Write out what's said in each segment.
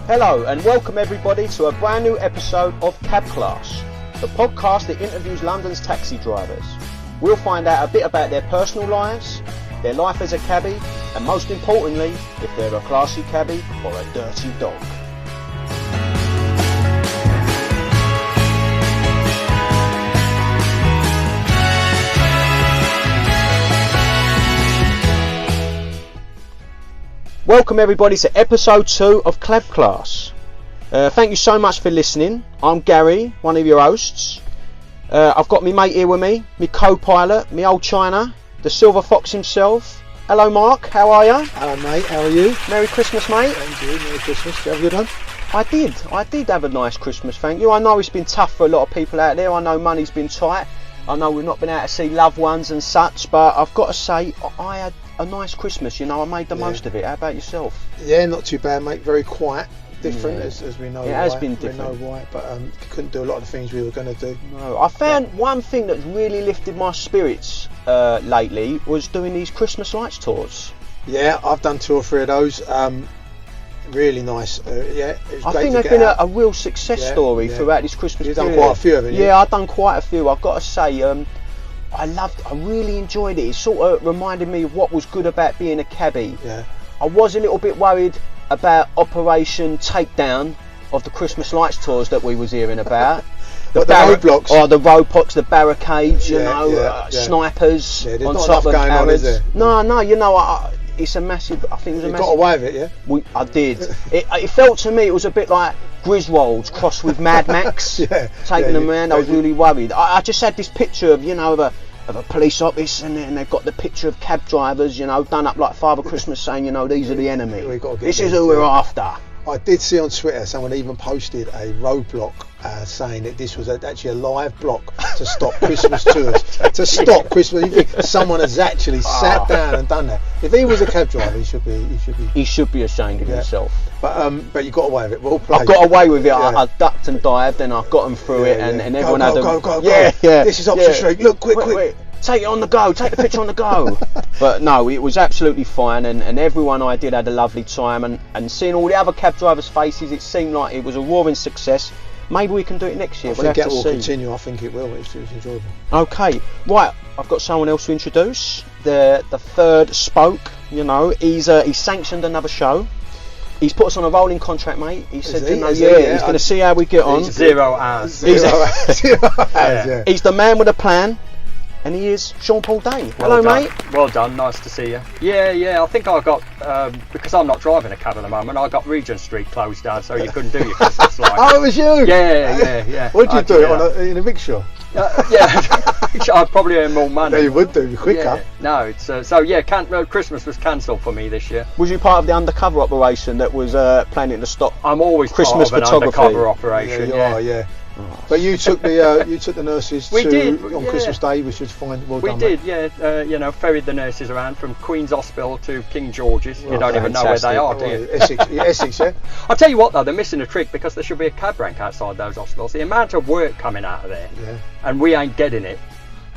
Hello and welcome everybody to a brand new episode of Cab Class, the podcast that interviews London's taxi drivers. We'll find out a bit about their personal lives, their life as a cabbie, and most importantly, if they're a classy cabbie or a dirty dog. Welcome everybody to episode 2 of Cab Class. Thank you so much for listening. I'm Gary, one of your hosts. I've got my mate here with me, my co-pilot, my old China, the Silver Fox himself. Hello Mark, how are you? Hello mate, how are you? Merry Christmas mate. Thank you, Merry Christmas. Did you have a good one? I did have a nice Christmas, thank you. I know it's been tough for a lot of people out there. I know money's been tight. I know we've not been able to see loved ones and such, but I've got to say, I had a nice Christmas, you know. I made the most of it. How about yourself? Yeah, not too bad mate, very quiet, different as we know. It has been different. We know why, but couldn't do a lot of the things we were going to do. No, I found one thing that's really lifted my spirits lately was doing these Christmas lights tours. Yeah, I've done 2 or 3 of those. Really nice. Yeah, it was I great think to they've get been out. a real success story throughout this Christmas You've period. done quite a few of it. Yeah, I've done quite a few. I've got to say, I really enjoyed it. It sort of reminded me of what was good about being a cabbie. Yeah. I was a little bit worried about Operation Takedown of the Christmas lights tours that we was hearing about. The roadblocks. Oh, the roadblocks, the barricades, snipers Yeah, there's on not top enough of going on, is carriages. there? No, you know, it's a massive. I think it was a You massive. got away with it, yeah? I did. It felt to me it was a bit like Griswolds crossed with Mad Max, taking them around. I was really worried. I just had this picture of, you know, of a police office, and then they've got the picture of cab drivers, you know, done up like Father Christmas, saying, you know, these are the enemy. This is who we're after. I did see on Twitter someone even posted a roadblock saying that this was actually a live block to stop Christmas tours. To stop Christmas. You think someone has actually sat down and done that. If he was a cab driver, he should be ashamed of himself. But you got away with it. Well played. I got away with it. Yeah. I ducked and dived, and I got them through it, and everyone had them. Go. Yeah. This is Oxford Street. Look, quick. Take it on the go, take the picture on the go. But no, it was absolutely fine, and everyone I did had a lovely time, and seeing all the other cab drivers' faces, it seemed like it was a roaring success. Maybe we can do it next year. I think it will continue. I think it will. It's enjoyable. Okay, right. I've got someone else to introduce. The third spoke. You know, he's sanctioned another show. He's put us on a rolling contract, mate. He said, he's going to see how we get on. 0 hours. He's Yeah. He's the man with a plan. And he is Sean Paul Day. Hello, mate. Well done. Nice to see you. Yeah. I think I got because I'm not driving a cab at the moment. I got Regent Street closed down, so you couldn't do your Christmas lights. Oh, it was you. Yeah. What did you do in a rickshaw? I'd probably earn more money. Yeah, you would do quicker. Yeah. No, it's Christmas was cancelled for me this year. Was you part of the undercover operation that was planning to stop? I'm always Christmas part of an undercover operation. Yeah. But you took the nurses on Christmas Day, which was fine. Well done, did, mate. Ferried the nurses around from Queen's Hospital to King George's. You don't even know where they are, do you? Essex, yeah. I'll tell you what though, they're missing a trick because there should be a cab rank outside those hospitals. The amount of work coming out of there, and we ain't getting it.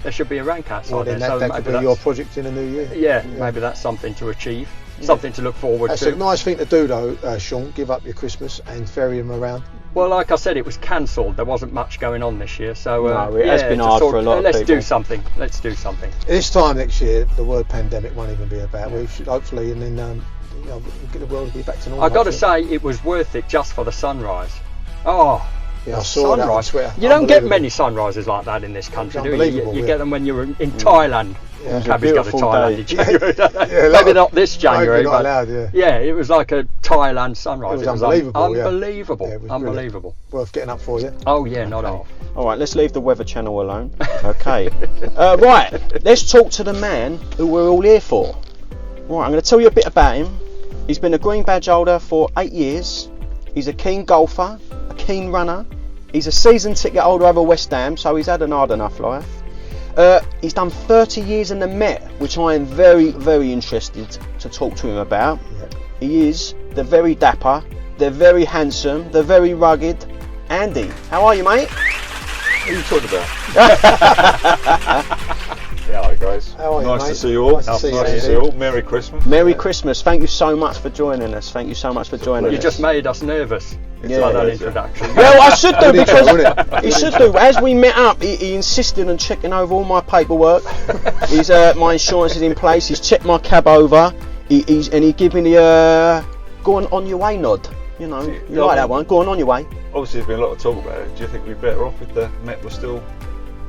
There should be a rank outside there. That could be your project in the new year. Yeah, maybe that's something to achieve. Something to look forward to. That's a nice thing to do though, Sean. Give up your Christmas and ferry them around. Well, like I said, it was cancelled. There wasn't much going on this year, so it has been hard for a lot of people. Let's do something. This time next year, the word pandemic won't even be about. We should hopefully, and then the world will be back to normal. I got to say, it was worth it just for the sunrise. Oh. Yeah, I saw that on Twitter. You don't get many sunrises like that in this country, do you? You get them when you're in Thailand. Cabbie's got to Thailand in January. Maybe not this January, but it was like a Thailand sunrise. It was unbelievable. Unbelievable. It was unbelievable. Worth getting up for you. Oh yeah, not off. All right, let's leave the Weather Channel alone. Okay. Right, let's talk to the man who we're all here for. Right, I'm going to tell you a bit about him. He's been a green badge holder for 8 years. He's a keen golfer, a keen runner. He's a season ticket holder over West Ham, so he's had an hard enough life. He's done 30 years in the Met, which I am very, very interested to talk to him about. He is the very dapper, the very handsome, the very rugged Andy. How are you, mate? What are you talking about? Yeah, hi guys. How are you, nice mate? to see you all. Nice to see you all. Merry Christmas. Merry Christmas. Thank you so much for joining us. Thank you so much for joining us. You just made us nervous. By that introduction. Well, I should do, because he should do. As we met up, he insisted on checking over all my paperwork. He's my insurance is in place. He's checked my cab over. He's gave me the go on your way nod. You know, you like that one. Go on your way. Obviously, there's been a lot of talk about it. Do you think we're better off if the Met was still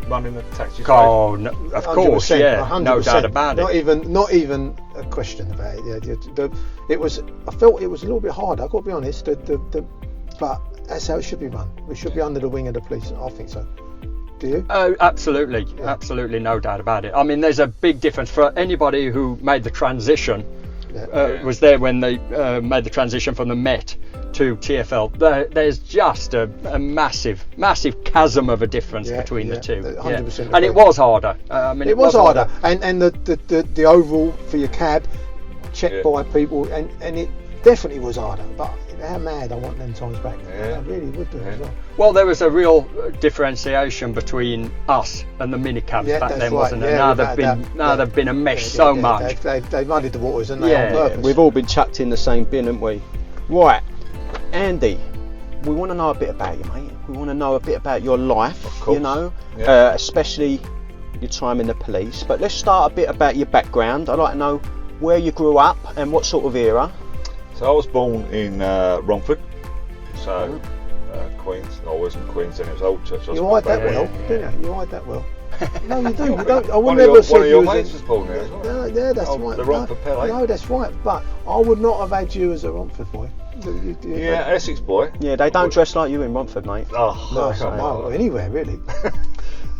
running the taxi? Oh, no, of course, yeah, 100%. No doubt about it. Not even a question about it. Yeah, it was. I felt it was a little bit hard. I got to be honest. But that's how it should be run. We should be under the wing of the police. I think so. Do you? Oh, absolutely, absolutely, no doubt about it. I mean, there's a big difference for anybody who made the transition. Was there when they made the transition from the Met to TfL. There's just a massive chasm of a difference between the two. 100%. And it was harder. I mean, it was harder. And the overall for your cab checked by people, and it definitely was harder. But how mad I want them times back. I really would do as well. Well, there was a real differentiation between us and the minicabs back then, wasn't there? Now they've been a mesh so much. They've muddied the waters, and they on purpose. We've all been chucked in the same bin, haven't we? Right, Andy, we want to know a bit about you, mate. We want to know a bit about your life, you know, especially your time in the police. But let's start a bit about your background. I'd like to know where you grew up and what sort of era. So I was born in Romford, so Queens. I was in Queens, then it was Old Church. You hide that well, didn't you? You hide that well. No, you do. You don't. I would one never of say your mates was born there as well. No, yeah, that's right. The Romford Pele. No, that's right. But I would not have had you as a Romford boy. Yeah, Essex boy. Yeah, they don't dress like you in Romford, mate. Oh, no, anywhere really.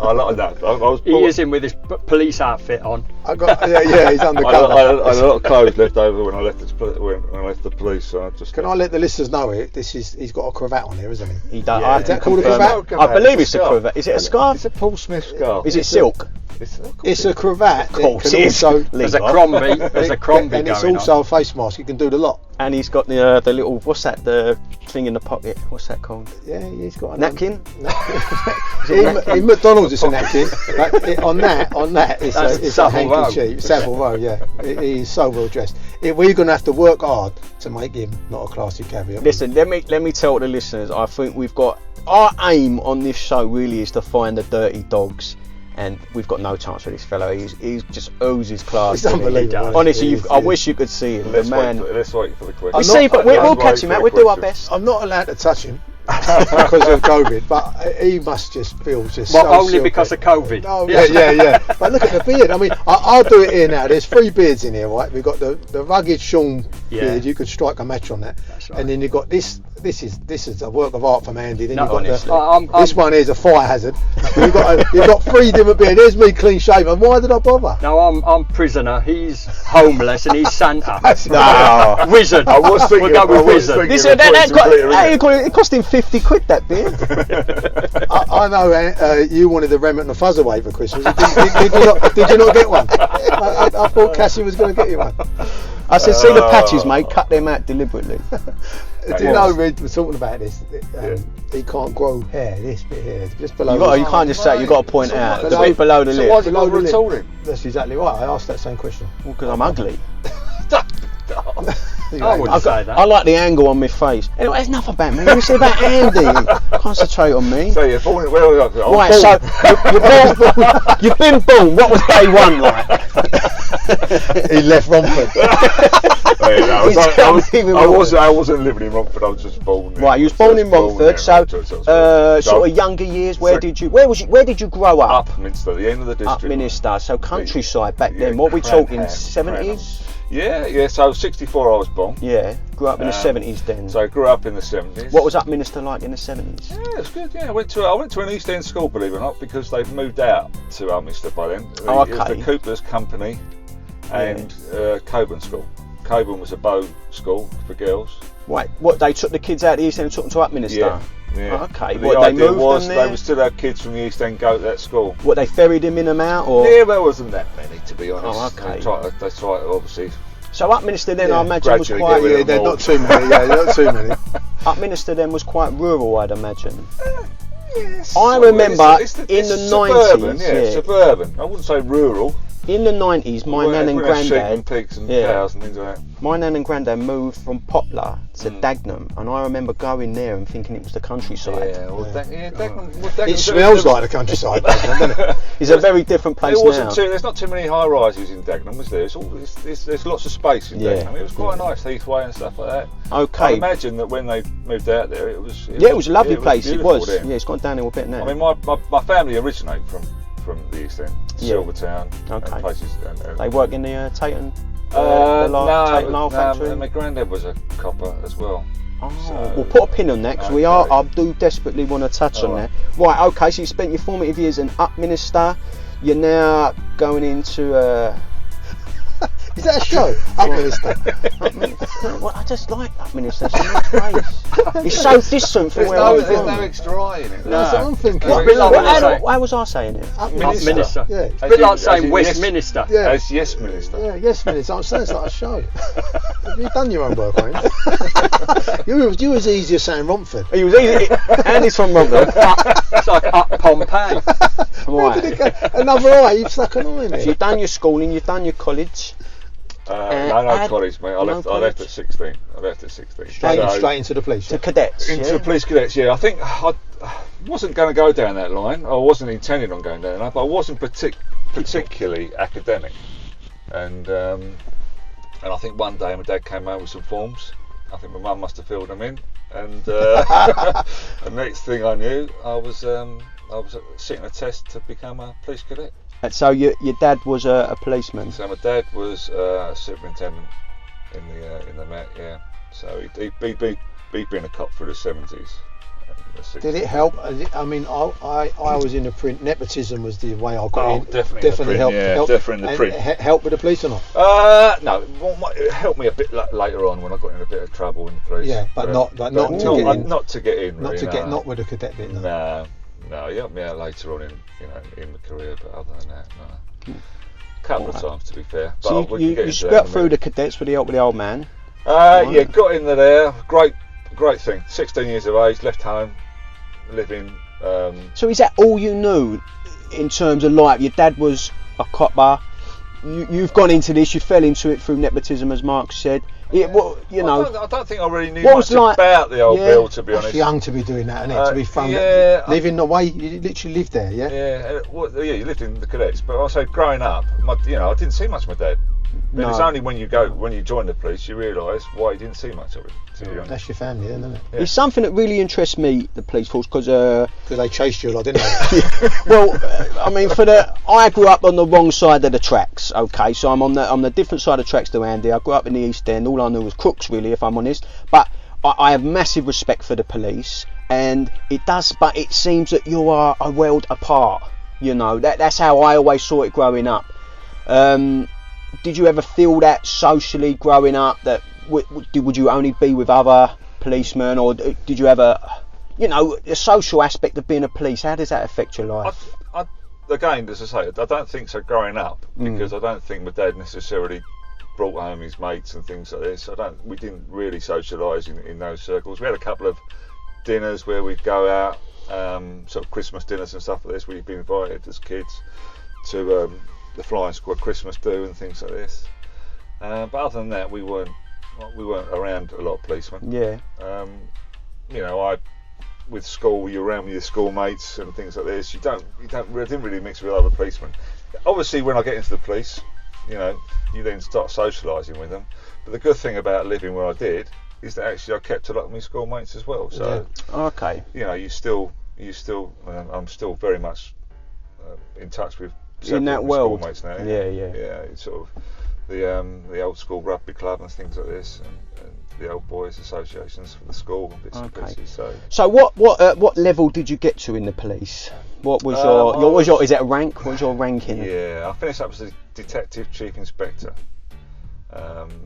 I like that. I was he is in with his police outfit on. I got he's undercover. I had a lot of clothes left over when I left the police. So I just. Can I let the listeners know it? He's got a cravat on here, isn't he? He does. Yeah, is that called a cravat? I believe it's a cravat. Is it a scarf? It's a Paul Smith scarf. Is it silk? It's a cravat. Of course, it is. There's a Crombie. There's a Crombie and it's going also on. a face mask. You can do the lot. And he's got the little, what's that, the thing in the pocket? What's that called? Yeah, he's got a napkin. In McDonald's, it's a napkin. But on that, it's a handkerchief. Savile Row, yeah. He's so well dressed. We're going to have to work hard to make him not a classy cabbie. Listen, let me tell the listeners. I think we've got our aim on this show really is to find the dirty dogs. And we've got no chance for this fellow. He's just oozes class. It's unbelievable. Honestly, I wish you could see him. Let's wait for the question. We see, but we'll catch him out. We'll do our best. I'm not allowed to touch him because of COVID, but he must just feel just well, so only silky. Because of COVID. Oh, yeah. But look at the beard. I mean, I'll do it here now. There's 3 beards in here, right? We've got the rugged Sean beard. You could strike a match on that. That's right. And then you've got this. This is a work of art from Andy. Then you've got this one here is a fire hazard. You've got 3 different beards. There's me clean shaven. Why did I bother? No, I'm prisoner. He's homeless and he's Santa. No, wizard. I was thinking. We'll go with wizard. It cost him 50 quid that beard. I know you wanted the Remington Fuzz away for Christmas. Did you not get one? I thought Cassie was going to get you one. I said, see the patches, mate. Cut them out deliberately. Do you know, Reed was talking about this? He can't grow hair. This bit here, just below. You can't just say. You got to point out the bit below the lip. Below the lip. That's exactly right. I asked that same question. Well, because I'm ugly. I wouldn't say that. I like the angle on my face. Anyway, there's enough about me. It's about Andy. Concentrate on me. So you're born. Where was I? Right. So you've been born. What was day one like? He left Romford. I wasn't living in Romford. I was just born. Right, you was born in Romford. So sort of younger years. Where did you grow up? Upminster, the end of the district. Upminster. So countryside back then. What are we talking? 70s? Yeah. So 64, I was born. Yeah, grew up in the 70s then. So I grew up in the 70s. What was Upminster like in the 70s? Yeah, it's good. Yeah, I went to an East End school, believe it or not, because they'd moved out to Upminster by then. It was the Cooper's Company and Coburn School. Coburn was a bow school for girls. Right, what, they took the kids out of the East End and took them to Upminster? Yeah. Oh, okay. But what, the they idea moved was them there? they would still have kids from the East End go to that school. What, they ferried them in and out? Or? Yeah, there wasn't that many, to be honest. Oh, okay. They tried, obviously. So Upminster then, I imagine, was quite... Yeah, they're not too many. Yeah, not too many. Upminster then was quite rural, I'd imagine. Yes. I remember in the suburban, 90s. Suburban. I wouldn't say rural. In the 90s, my nan and sheep and granddad. pigs and cows and things like that. My nan and granddad moved from Poplar to Dagenham, and I remember going there and thinking it was the countryside. Dagenham. It smells like the countryside, doesn't it? It's a very different place now. There's not too many high rises in Dagenham, was there? There's lots of space in Dagenham. It was quite nice, Heathway and stuff like that. Okay. I imagine that when they moved out there, it was a lovely place. It was. Then. Yeah, it's gone downhill a bit now. I mean, my family originate from the East End, Silvertown, and places. And they work in the Tate and no, factory. My granddad was a copper as well. Oh, so, we'll put a pin on that because I do desperately want to touch on that. Right, okay, so you spent your formative years in Upminster. You're now going into Is that a show? Upminster. Well, I just like Upminster. It's a nice place. It's so distant from where I'm from. There's no extra I in it. No. That's what I'm thinking. Why was I saying it? Upminster. Yeah. It's a bit like saying Westminster. Yeah. As Yes Minister. Yeah, Yes Minister. I'm saying it's like a show. Have you done your own work, Wayne? you was easier saying Romford. He was easy. And he's from Romford. It's like up Pompeii. Right. Another eye, you've stuck an eye in it. So you've done your schooling, you've done your college. No college, mate. I left at 16. Straight into the police. To cadets. Into the police cadets, yeah. I think I wasn't going to go down that line. I wasn't intending on going down that, but I wasn't particularly academic. And I think one day my dad came home with some forms. I think my mum must have filled them in. And the next thing I knew, I was sitting a test to become a police cadet. And so your dad was a policeman. So my dad was a superintendent in the Met, yeah. So he'd been a cop through the 70s. Did it help? I mean, I was in the print. Nepotism was the way I got in. Definitely helped. Yeah, definitely in the print. Help with the police or not? No, it helped me a bit later on when I got in a bit of trouble in the police. Yeah, but not to get in. Not to get in. Not with a cadet bit. No, he helped me out later on in my career, but other than that, no. A couple of times, to be fair. But so you scrapped through the cadets with the help of the old man. Yeah, got in there. Great thing. 16 years of age, left home, living. So is that all you knew in terms of life? Your dad was a copper. You've gone into this. You fell into it through nepotism, as Mark said. I don't think I really knew much about the old Bill, to be honest. It's young to be doing that, isn't it? To be fun. Living the way you literally lived there, yeah. Yeah, you lived in the cadets, but I say growing up, I didn't see much of my dad. And it's only when you join the police, you realise why you didn't see much of it. That's your family, then, isn't it? Yeah. It's something that really interests me, the police force, because they chased you a lot, didn't they? Well, I mean, I grew up on the wrong side of the tracks. Okay, so I'm on the different side of the tracks to Andy. I grew up in the East End. All I knew was crooks, really, if I'm honest. But I have massive respect for the police, and but it seems that you are a world apart. You know, that's how I always saw it growing up. Did you ever feel that socially growing up, that would you only be with other policemen, or did you ever, the social aspect of being a police, how does that affect your life? Again, as I say, I don't think so growing up, because I don't think my dad necessarily brought home his mates and things like this. We didn't really socialise in those circles. We had a couple of dinners where we'd go out, sort of Christmas dinners and stuff like this, where you'd be invited as kids to the flying squad Christmas do and things like this. But other than that, we weren't around a lot of policemen. Yeah. With school, you're around with your schoolmates and things like this. I didn't really mix with other policemen. Obviously, when I get into the police, you then start socialising with them. But the good thing about living where I did is that actually I kept a lot of my schoolmates as well. So, okay. I'm still very much in touch with in that world. Schoolmates now. Yeah. It's sort of the old school rugby club and things like this, and the old boys associations for the school and bits and pieces. So what level did you get to in the police? What was your is it a rank? What was your ranking? Yeah, I finished up as a detective chief inspector.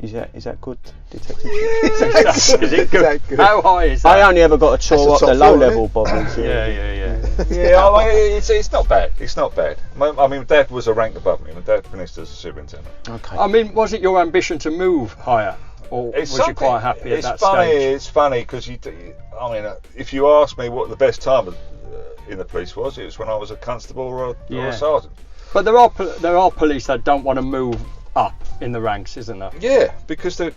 Is that good, detective? Is it good? How high is that? I only ever got a tour up the low level bobbies. Yeah. It's not bad. It's not bad. I mean, Dad was a rank above me. My dad finished as a superintendent. Okay. I mean, was it your ambition to move higher? or was you quite happy at that stage? It's funny because if you ask me what the best time in the police was, it was when I was a constable or a sergeant. But there are police that don't want to move up in the ranks, isn't there? Yeah, because you'll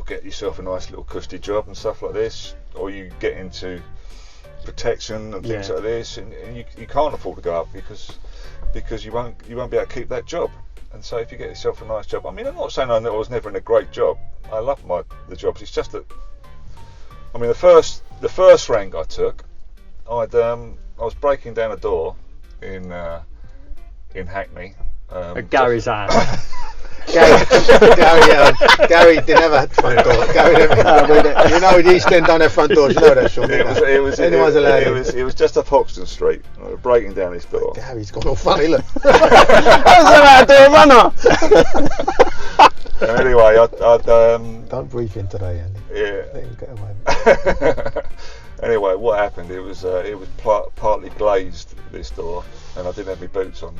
get yourself a nice little cushy job and stuff like this, or you get into protection and things like this, and you can't afford to go up because you won't be able to keep that job. And so if you get yourself a nice job, I mean, I'm not saying I was never in a great job. I love the jobs. It's just that, I mean, the first rank I took, I was breaking down a door in Hackney. At Gary's house. Gary didn't have a front door. The East End don't have front doors. You know that, Sean. It was just up Hoxton Street. I was breaking down this door. Gary's gone all funny. Look. I was about to do a runner. Anyway, don't breathe in today, Andy. Yeah. Let him get away. Anyway, what happened? It was partly glazed, this door, and I didn't have my boots on.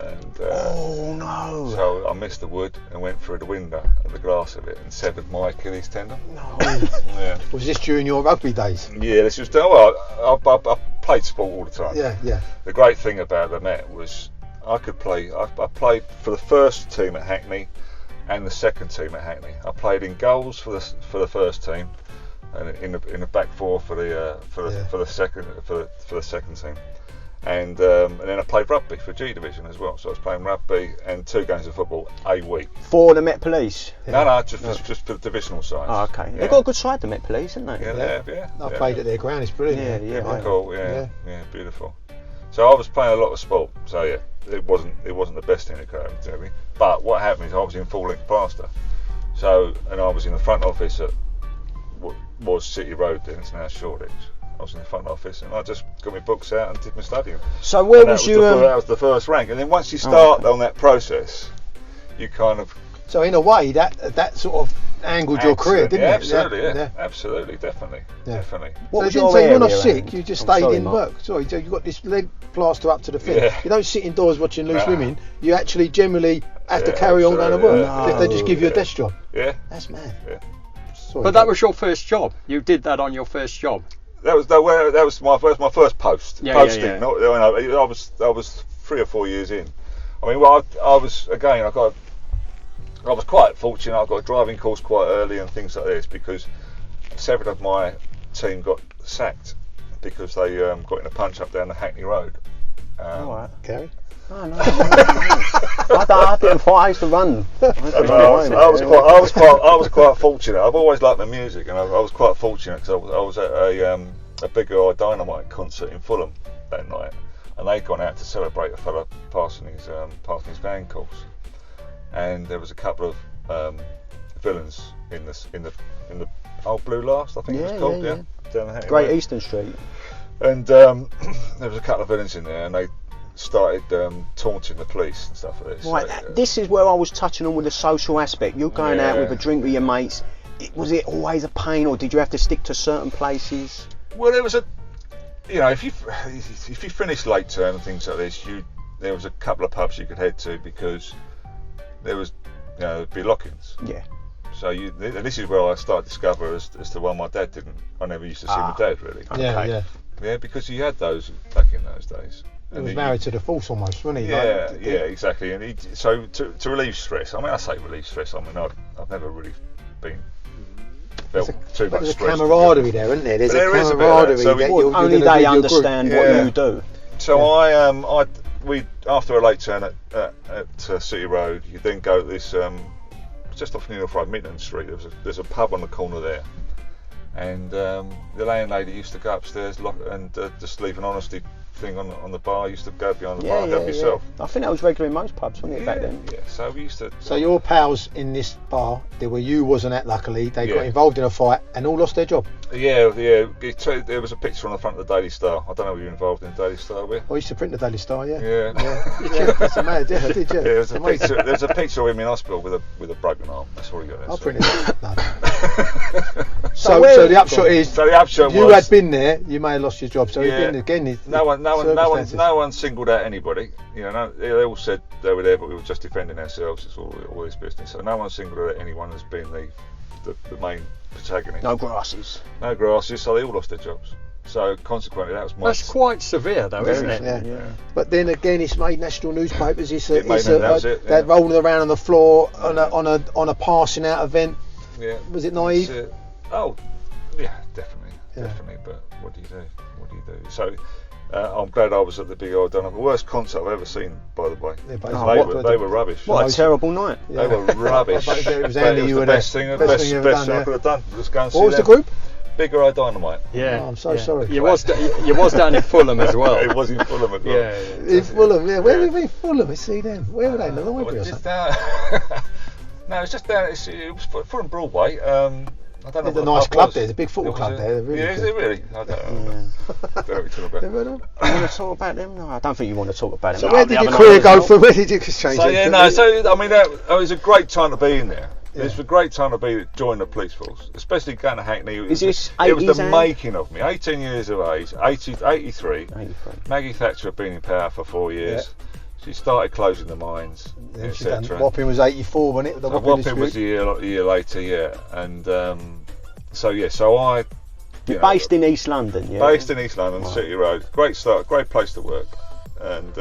And oh no! So I missed the wood and went through the window at the glass of it and severed my Achilles tendon. No. Yeah. Was this during your rugby days? Yeah, this was. I played sport all the time. Yeah. The great thing about the Met was I could play. I played for the first team at Hackney and the second team at Hackney. I played in goals for the first team and in the back four for the second team. And then I played rugby for G Division as well. So I was playing rugby and 2 games of football a week. For the Met Police? No, just for the divisional side. Oh, okay. Yeah. They've got a good side, the Met Police, haven't they? Yeah, they have, yeah. I played at their ground, it's brilliant. Yeah. Cool, yeah, beautiful. So I was playing a lot of sport, so yeah, it wasn't the best thing that could happen to me. But what happened is I was in full-length plaster. And I was in the front office at what was City Road then, it's now Shoreditch. I was in the front office and I just got my books out and did my studying. So where was you? That was the first rank, and then once you start on that process, you kind of. So in a way, that sort of angled your career, didn't it? Absolutely, yeah. Absolutely, definitely. What was your area? You're not sick. You just stayed in work. Sorry, so you got this leg plaster up to the thing. Yeah. You don't sit indoors watching loose women. You actually generally have to carry on going to work. No. They just give you a desk job. Yeah. That's mad. Yeah. Sorry, but that was your first job. You did that on your first job. That was my first post. Posting. Yeah. I was 3 or 4 years in. I mean, I was quite fortunate. I got a driving course quite early and things like this because 7 of my team got sacked because they got in a punch up down the Hackney Road. Alright, Gary. Oh, no. I didn't fight. I used to run. I was quite fortunate. I've always liked the music, and I was quite fortunate because I was at a Bigger Eye Dynamite concert in Fulham that night, and they'd gone out to celebrate a fella passing his band course, and there was a couple of villains in the Old Blue Last, I think it was called, down the Hackney Great Road. Eastern Street, and there was a couple of villains in there, and they started taunting the police and stuff like this. Right, this is where I was touching on with the social aspect. You're going out with a drink with your mates. Was it always a pain, or did you have to stick to certain places? Well, there was if you finished late term and things like this, there was a couple of pubs you could head to because there was, there'd be lock-ins. Yeah. So this is where I started to discover as to why my dad didn't. I never used to see my dad really. Okay. Yeah, because he had those back in those days. He was married to the force almost, wasn't he? Yeah, exactly. And so to relieve stress. I mean, I say relieve stress. I mean, I've never really felt too much stress. There's a camaraderie there, isn't there? There's a camaraderie. So only they understand what you do. So we after a late turn at City Road, you then go to this just off Neil Fried Midland Street. There's a pub on the corner there, and the landlady used to go upstairs and just leave an honesty thing on the bar. Used to go behind the bar and help yourself. I think that was regular in most pubs, wasn't it, back then? Yeah, so we used to. So your pals in this bar, where you wasn't at, luckily, they got involved in a fight and all lost their job. Yeah. There was a picture on the front of the Daily Star. I don't know if you were involved in the Daily Star, were you? I used to print the Daily Star, yeah. Yeah. That's mad, yeah, I did, yeah. There's a picture of him in hospital with a broken arm. That's all he got. I'll print it. No. So the upshot is, you had been there, you may have lost your job. So again, no one singled out anybody. They all said they were there, but we were just defending ourselves. It's all this business. So no one singled out anyone as being the main protagonist. No grasses, so they all lost their jobs. So consequently, that's quite severe, though, isn't it? Yeah. But then again, it's made national newspapers. They're rolling around on the floor on a passing out event. Yeah. Was it naive? Definitely. But what do you do? So I'm glad I was at the big old Dunham. The worst concert I've ever seen, by the way. Yeah, they were rubbish. What a terrible night. They were rubbish. It was Andy, you were the best thing I could have done. Just go and see what was them. the group? Bigger Eye Dynamite. Yeah. Oh, I'm so sorry. You was down in Fulham as well. It was in Fulham as well. In Fulham, yeah. Where were we in Fulham? See them. Where were they? In the library or something? No, it's just down. It was Fulham Broadway. I don't know. There's a nice club there. There's a big football club there. Really is it really? I don't know. Don't know what you're talking about. Never know. You want to talk about them? No, I don't think you want to talk about them. So where did your career go from? Where did you change? It was a great time to be in there. It was a great time to be join the police force, especially going to Hackney. Is this 80s? It was the making of me. 18 years of age, 83. Maggie Thatcher had been in power for 4 years. She started closing the mines, etc. Wapping was 84, wasn't it? Wapping was a year later, yeah. And so I. You're based in East London, yeah? Based in East London, City Road. Great start, great place to work. And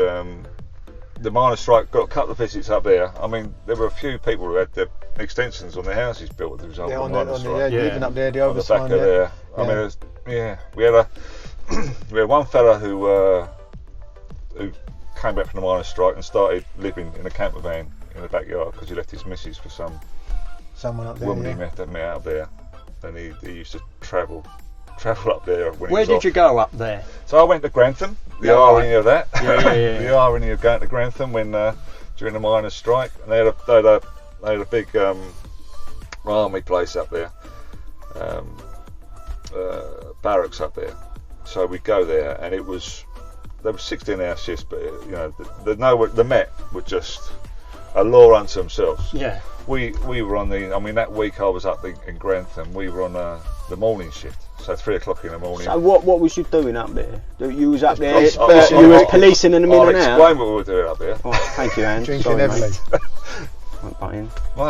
the miners' strike got a couple of visits up there. I mean, there were a few people who had their extensions on their houses built as a result of the miners' strike. Living up there, the on the back of there. I mean, we had we had one fella who came back from the miners' strike and started living in a camper van in the backyard because he left his missus for someone up there. Woman he met out there, and he used to travel up there. Where did you go up there? So I went to Grantham. The irony of that. Yeah. The irony of going to Grantham when during the miners' strike, and they had a big army place up there, barracks up there. So we go there, and there were 16-hour shifts, but the Met were just a law unto themselves. Yeah. We were on that week I was up in Grantham, we were on the morning shift, so 3 o'clock in the morning. So what was you doing up there? You was up there, you were policing them in and out? I'll explain what we were doing up there. Oh, thank you, Anne. Drinking heavily.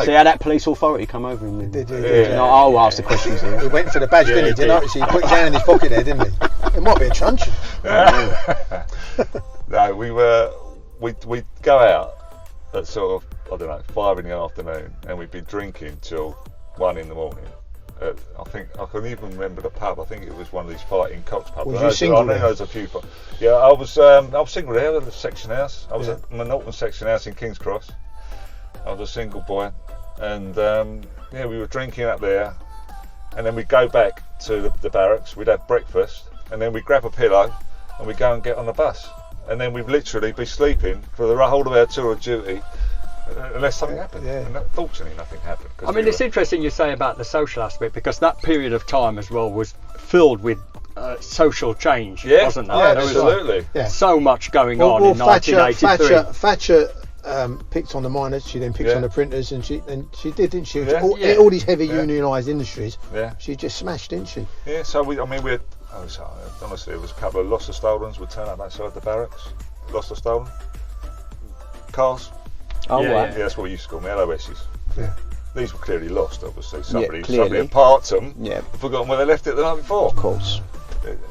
See how that police authority come over him? Did you? No, I'll ask the questions here. He went for the badge, didn't he? Did you notice he put his hand in his pocket there, didn't he? It might be a truncheon. No, we'd go out at sort of 5 in the afternoon, and we'd be drinking till 1 in the morning. I think I can even remember the pub. I think it was one of these Fighting Cocks pubs. Was you single? I know there was a few. Yeah, I was single there at the section house. I was at Metropolitan section house in King's Cross. I was a single boy, and we were drinking up there, and then we'd go back to the barracks. We'd have breakfast, and then we'd grab a pillow, and we'd go and get on the bus, and then we'd literally be sleeping for the whole of our tour of duty. Unless something happened, and fortunately nothing happened. I mean, it's interesting you say about the social aspect, because that period of time as well was filled with social change, wasn't there? Yeah, absolutely. There was so much going on in 1983. Thatcher picked on the miners, she then picked on the printers, and she did, didn't she? All these heavy unionised industries, she just smashed, didn't she? Yeah, so honestly, there was a couple of lost or stolens would turn up outside the barracks. Lost or stolen cars. Oh, yeah, that's what we used to call them, LOSs. Yeah. These were clearly lost, obviously. Somebody clearly. had parked them, and forgotten where they left it the night before. Of course.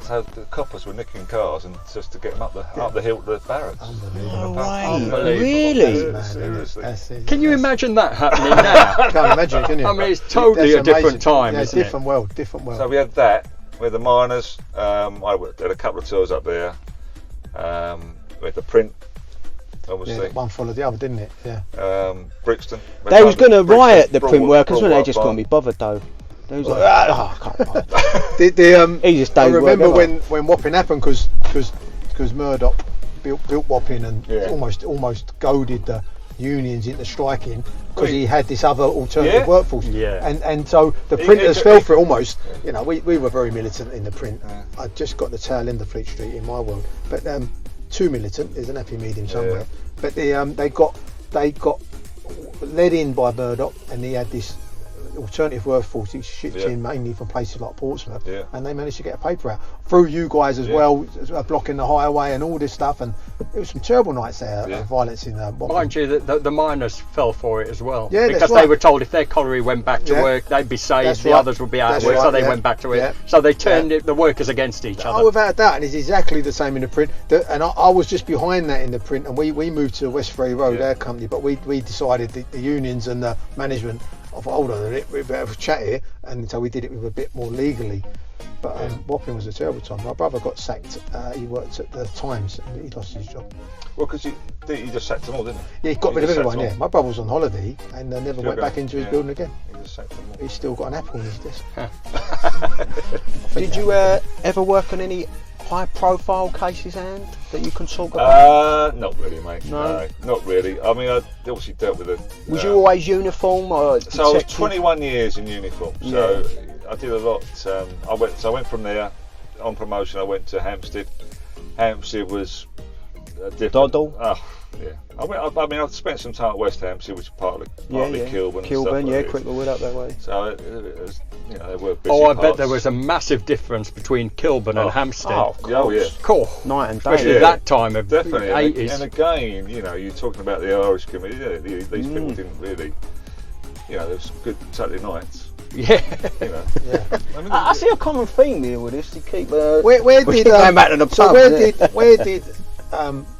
So the coppers were nicking cars and just to get them up the hill to the barracks. Unbelievable. Really? Seriously. Can you imagine that happening now? Can't imagine, can you? I mean, it's totally a different time, isn't it? Different world. So we had that with the miners. I had a couple of tours up there. We had the print. Obviously. One followed the other, didn't it? Yeah. Brixton. They was going to riot, the print workers, weren't they? Just couldn't be bothered though. They was like, I can't easiest day. I remember when Wapping happened, because Murdoch built Wapping and almost goaded the unions into striking because he had this other alternative workforce. Yeah. And so the printers fell for it almost. You know, we were very militant in the print. I just got the tail end of Fleet Street in my world, but too militant. There's an happy medium somewhere. But they got led in by Murdoch, and he had this alternative workforce shipped Yeah. in mainly from places like Portsmouth, Yeah. and they managed to get a paper out through you guys as Yeah. well, blocking the highway and all this stuff. And it was some terrible nights there Yeah. of violence in Wapping. Mind you, the miners fell for it as well. Yeah, that's because right. they were told if their colliery went back to Yeah. work, they'd be saved, That's the right. others would be out That's of work, so right, they yeah. went back to it. Yeah. So they turned the workers against each other. Oh, without a doubt, and it's exactly the same in the print. And I was just behind that in the print, and we moved to West Ferry Road, Yeah. our company, but we decided the unions and the management of hold on a minute, we better have a chat here, and so we did it with a bit more legally. But Wapping was a terrible time. My brother got sacked. He worked at the Times, and he lost his job. Well, because you just sacked them all, didn't Yeah, he got You rid of just sacked everyone. them Yeah, all. my brother was on holiday and never Still went back going, into his yeah. building again. You just sacked them all. He's still got an apple on his desk. Did you ever work on any high-profile cases, and that you can talk about? Not really, mate. No? No, not really. I mean, I obviously dealt with it. Was you always uniform or So I was detective? 21 years in uniform. So I did a lot. I went from there on promotion. I went to Hampstead. Hampstead was different. Doddle? Oh, yeah. I spent some time at West Hampstead, which is partly Kilburn. and stuff Kilburn, like this. Cricklewood up that way. So it was, there were busy Oh, I bet parts. there was a massive difference between Kilburn and Hampstead. Oh, yeah. Cool. Night and day. Especially that time of Definitely. the 80s. And again, you're talking about the Irish community. These people didn't really, there was good Saturday nights. Yeah. Yeah. I mean, I see a common theme here with this. To keep. Where we did keep going back to the so pub, where did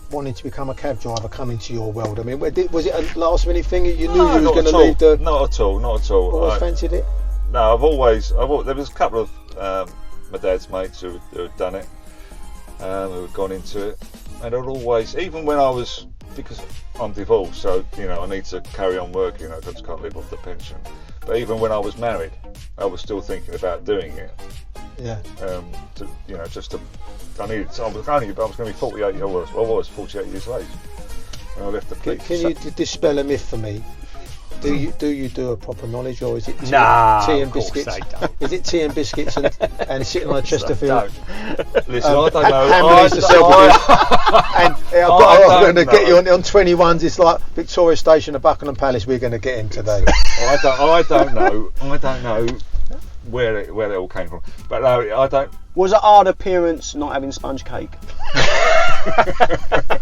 wanting to become a cab driver come into your world? I mean, was it a last minute thing? You knew you was going to leave the. Not at all. Always fancied it. No, I've always. There was a couple of my dad's mates who had done it, who had gone into it, and I'd always, even when I was, because I'm divorced, so I need to carry on working. I just can't live off the pension. But even when I was married, I was still thinking about doing it. Yeah. I was going to be 48 years old. I was 48 years of age when I left the police. Can you dispel a myth for me? Do you do a proper knowledge, or is it tea and of course biscuits? they don't. Is it tea and biscuits and sitting on a Chesterfield? Listen, I don't know. Hammering to and I'm going to get you on 21s. It's like Victoria Station of Buckingham Palace. We're going to get in today. I don't know where it all came from. But no, I don't. Was it hard appearance not having sponge cake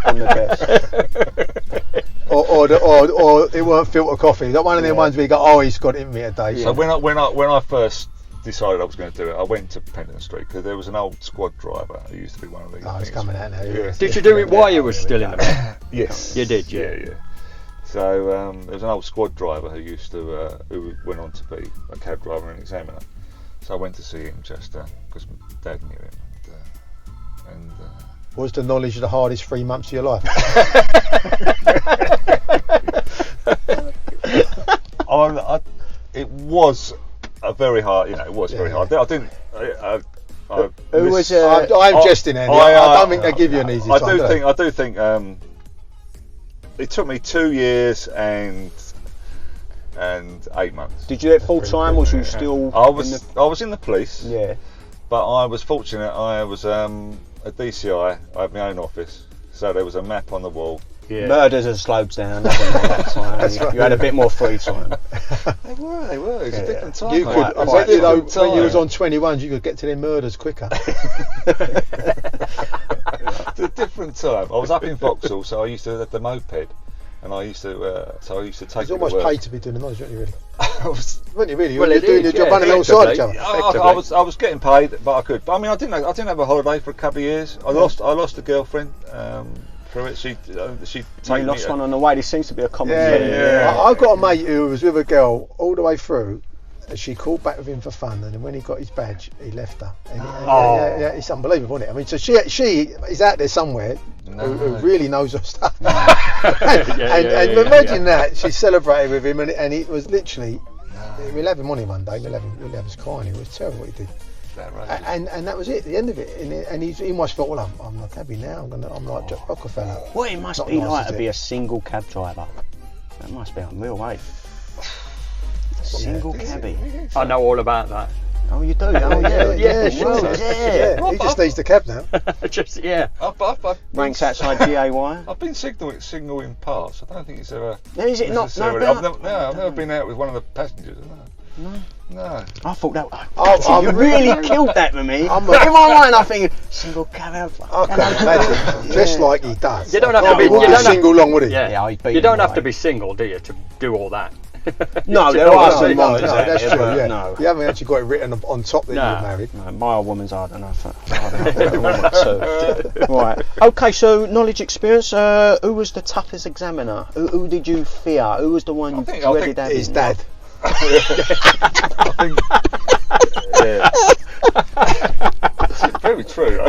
on the desk? or it weren't filter coffee. Not one of them ones where you go, oh, he's got it in me today. So when I first decided I was going to do it, I went to Pendleton Street because there was an old squad driver who used to be one of these. Oh, it's things. coming out now. Yeah. Did you do it while you were still in the Met? Yes. You did, yeah. Yeah. So there was an old squad driver who used to, who went on to be a cab driver and examiner. So I went to see him just because my dad knew him. And Was the knowledge the hardest 3 months of your life? it was a very hard, it was very hard. I didn't. I'm jesting, Andy. I don't think they give you an easy time. I do think. It took me 2 years and 8 months. Did you do it full time, or was you still? I was in the police. Yeah. But I was fortunate. I was a DCI. I had my own office, so there was a map on the wall. Yeah. Murders had slowed down at that time. You had a bit more free time. They were. It was a different time. You mate. could, Right, when you was on 21s, you could get to their murders quicker. It's a different time. I was up in Vauxhall, so I used to have the moped, and I used to take. It's almost paid to be doing the knowledge, weren't you really? Weren't you really? Well, You're doing your job running alongside each other. I was getting paid, but I could. But I mean, I didn't have a holiday for a couple of years. I lost a girlfriend through it. She You taken lost me. one on the way. This seems to be a common thing. Yeah. I've got a mate who was with a girl all the way through. And she called back with him for fun, and then when he got his badge, he left her. Yeah, it's unbelievable, isn't it? I mean, so she is out there somewhere who really knows her stuff. And imagine that she celebrated with him, and it was literally. We'll have him on him one day. We'll have his crying. It was terrible what he did. And that was it, the end of it. And he almost thought, well, I'm not cabbie now. I'm like Jack Rockefeller. What it must Not be nice, like is to it? be a single cab driver. That must be unreal, mate. Single cabbie. I know all about that. Oh, you do? Oh, Yeah, sure. Yeah. He just needs the cab now. Just yeah. Ranks outside DAY. I've been signaling past. I don't think it's ever. No, is it not? No, necessarily. I've never been out with one of the passengers. Have I? No. I thought that. You really killed that for me. In my mind, I think single cabbie. I can't imagine. Just like he does. You don't have to be. He wouldn't be single long, would he? Yeah. You don't have to be single, do you, to do all that? No, there are some ones. No, that's true. Yeah. No. You haven't actually got it written on top that you're married. No, my old woman's hard enough. Right. Okay, so knowledge experience. Who was the toughest examiner? Who did you fear? Who was the one you dreaded having? His dad. Very true.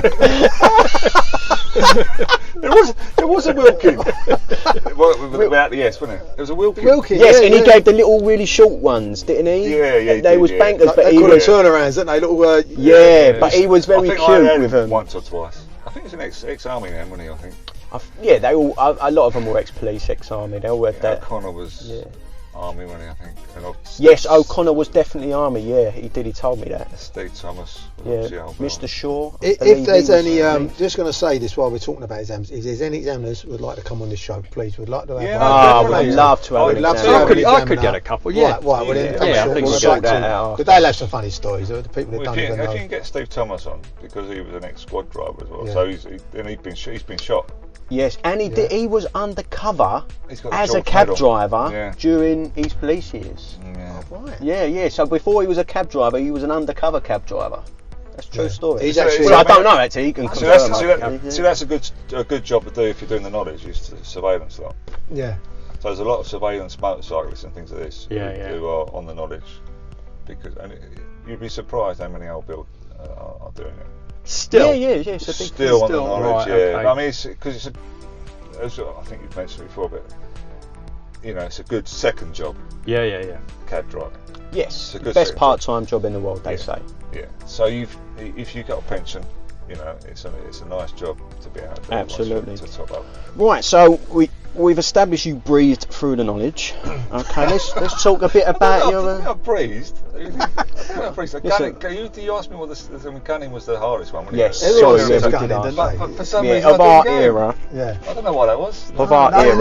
It was a Wilkin. Without the S, wasn't it? It was a Wilkin. Yes, and he gave the little really short ones, didn't he? Yeah. They was bankers, but they he call them was turnarounds, didn't they? Little. But he was very cute with them. Once or twice. I think he's an ex-army man, wasn't he? I think. They all. A lot of them were ex-police, ex-army. They all had that. O'Connor was army, wasn't he? I think. Yes, O'Connor was definitely army. Yeah, he did. He told me that. Steve Thomas. Mr. Shaw. If there's any, just going to say this while we're talking about exams, if there's any examiners who would like to come on this show, please, we'd like to have one. We'd love to have an examiner. I could get a couple. Yeah. Right. Well, then I think we'll sort that out. But they'll have some funny stories. The people that don't even know. If you can get Steve Thomas on, because he was an ex-squad driver as well, so he's been shot. Yes, and he was undercover as a cab driver during his police years. Yeah. Oh, right. Yeah. So before he was a cab driver, he was an undercover cab driver. That's a true story. He's actually. I don't know actually. He can confirm. See, that's a good job to do if you're doing the knowledge. Is the surveillance lot. Yeah. So there's a lot of surveillance motorcyclists and things like this who are on the knowledge, you'd be surprised how many old build are doing it. Still, yeah. Still on the knowledge, right, okay. I mean, because as I think you've mentioned before, but it's a good second job. Yeah. Cab driving. Yes, it's the best part-time job in the world, they say. Yeah. So if you got a pension, it's a nice job to be able to do. Absolutely. To top up. Right. So we've established you breathed through the knowledge. Okay, let's talk a bit about your. I breathed. Gunning, you asked me what gunning was the hardest one. Yes. Sorry, for some reason, of our era. Yeah. I don't know why that was. Of our era.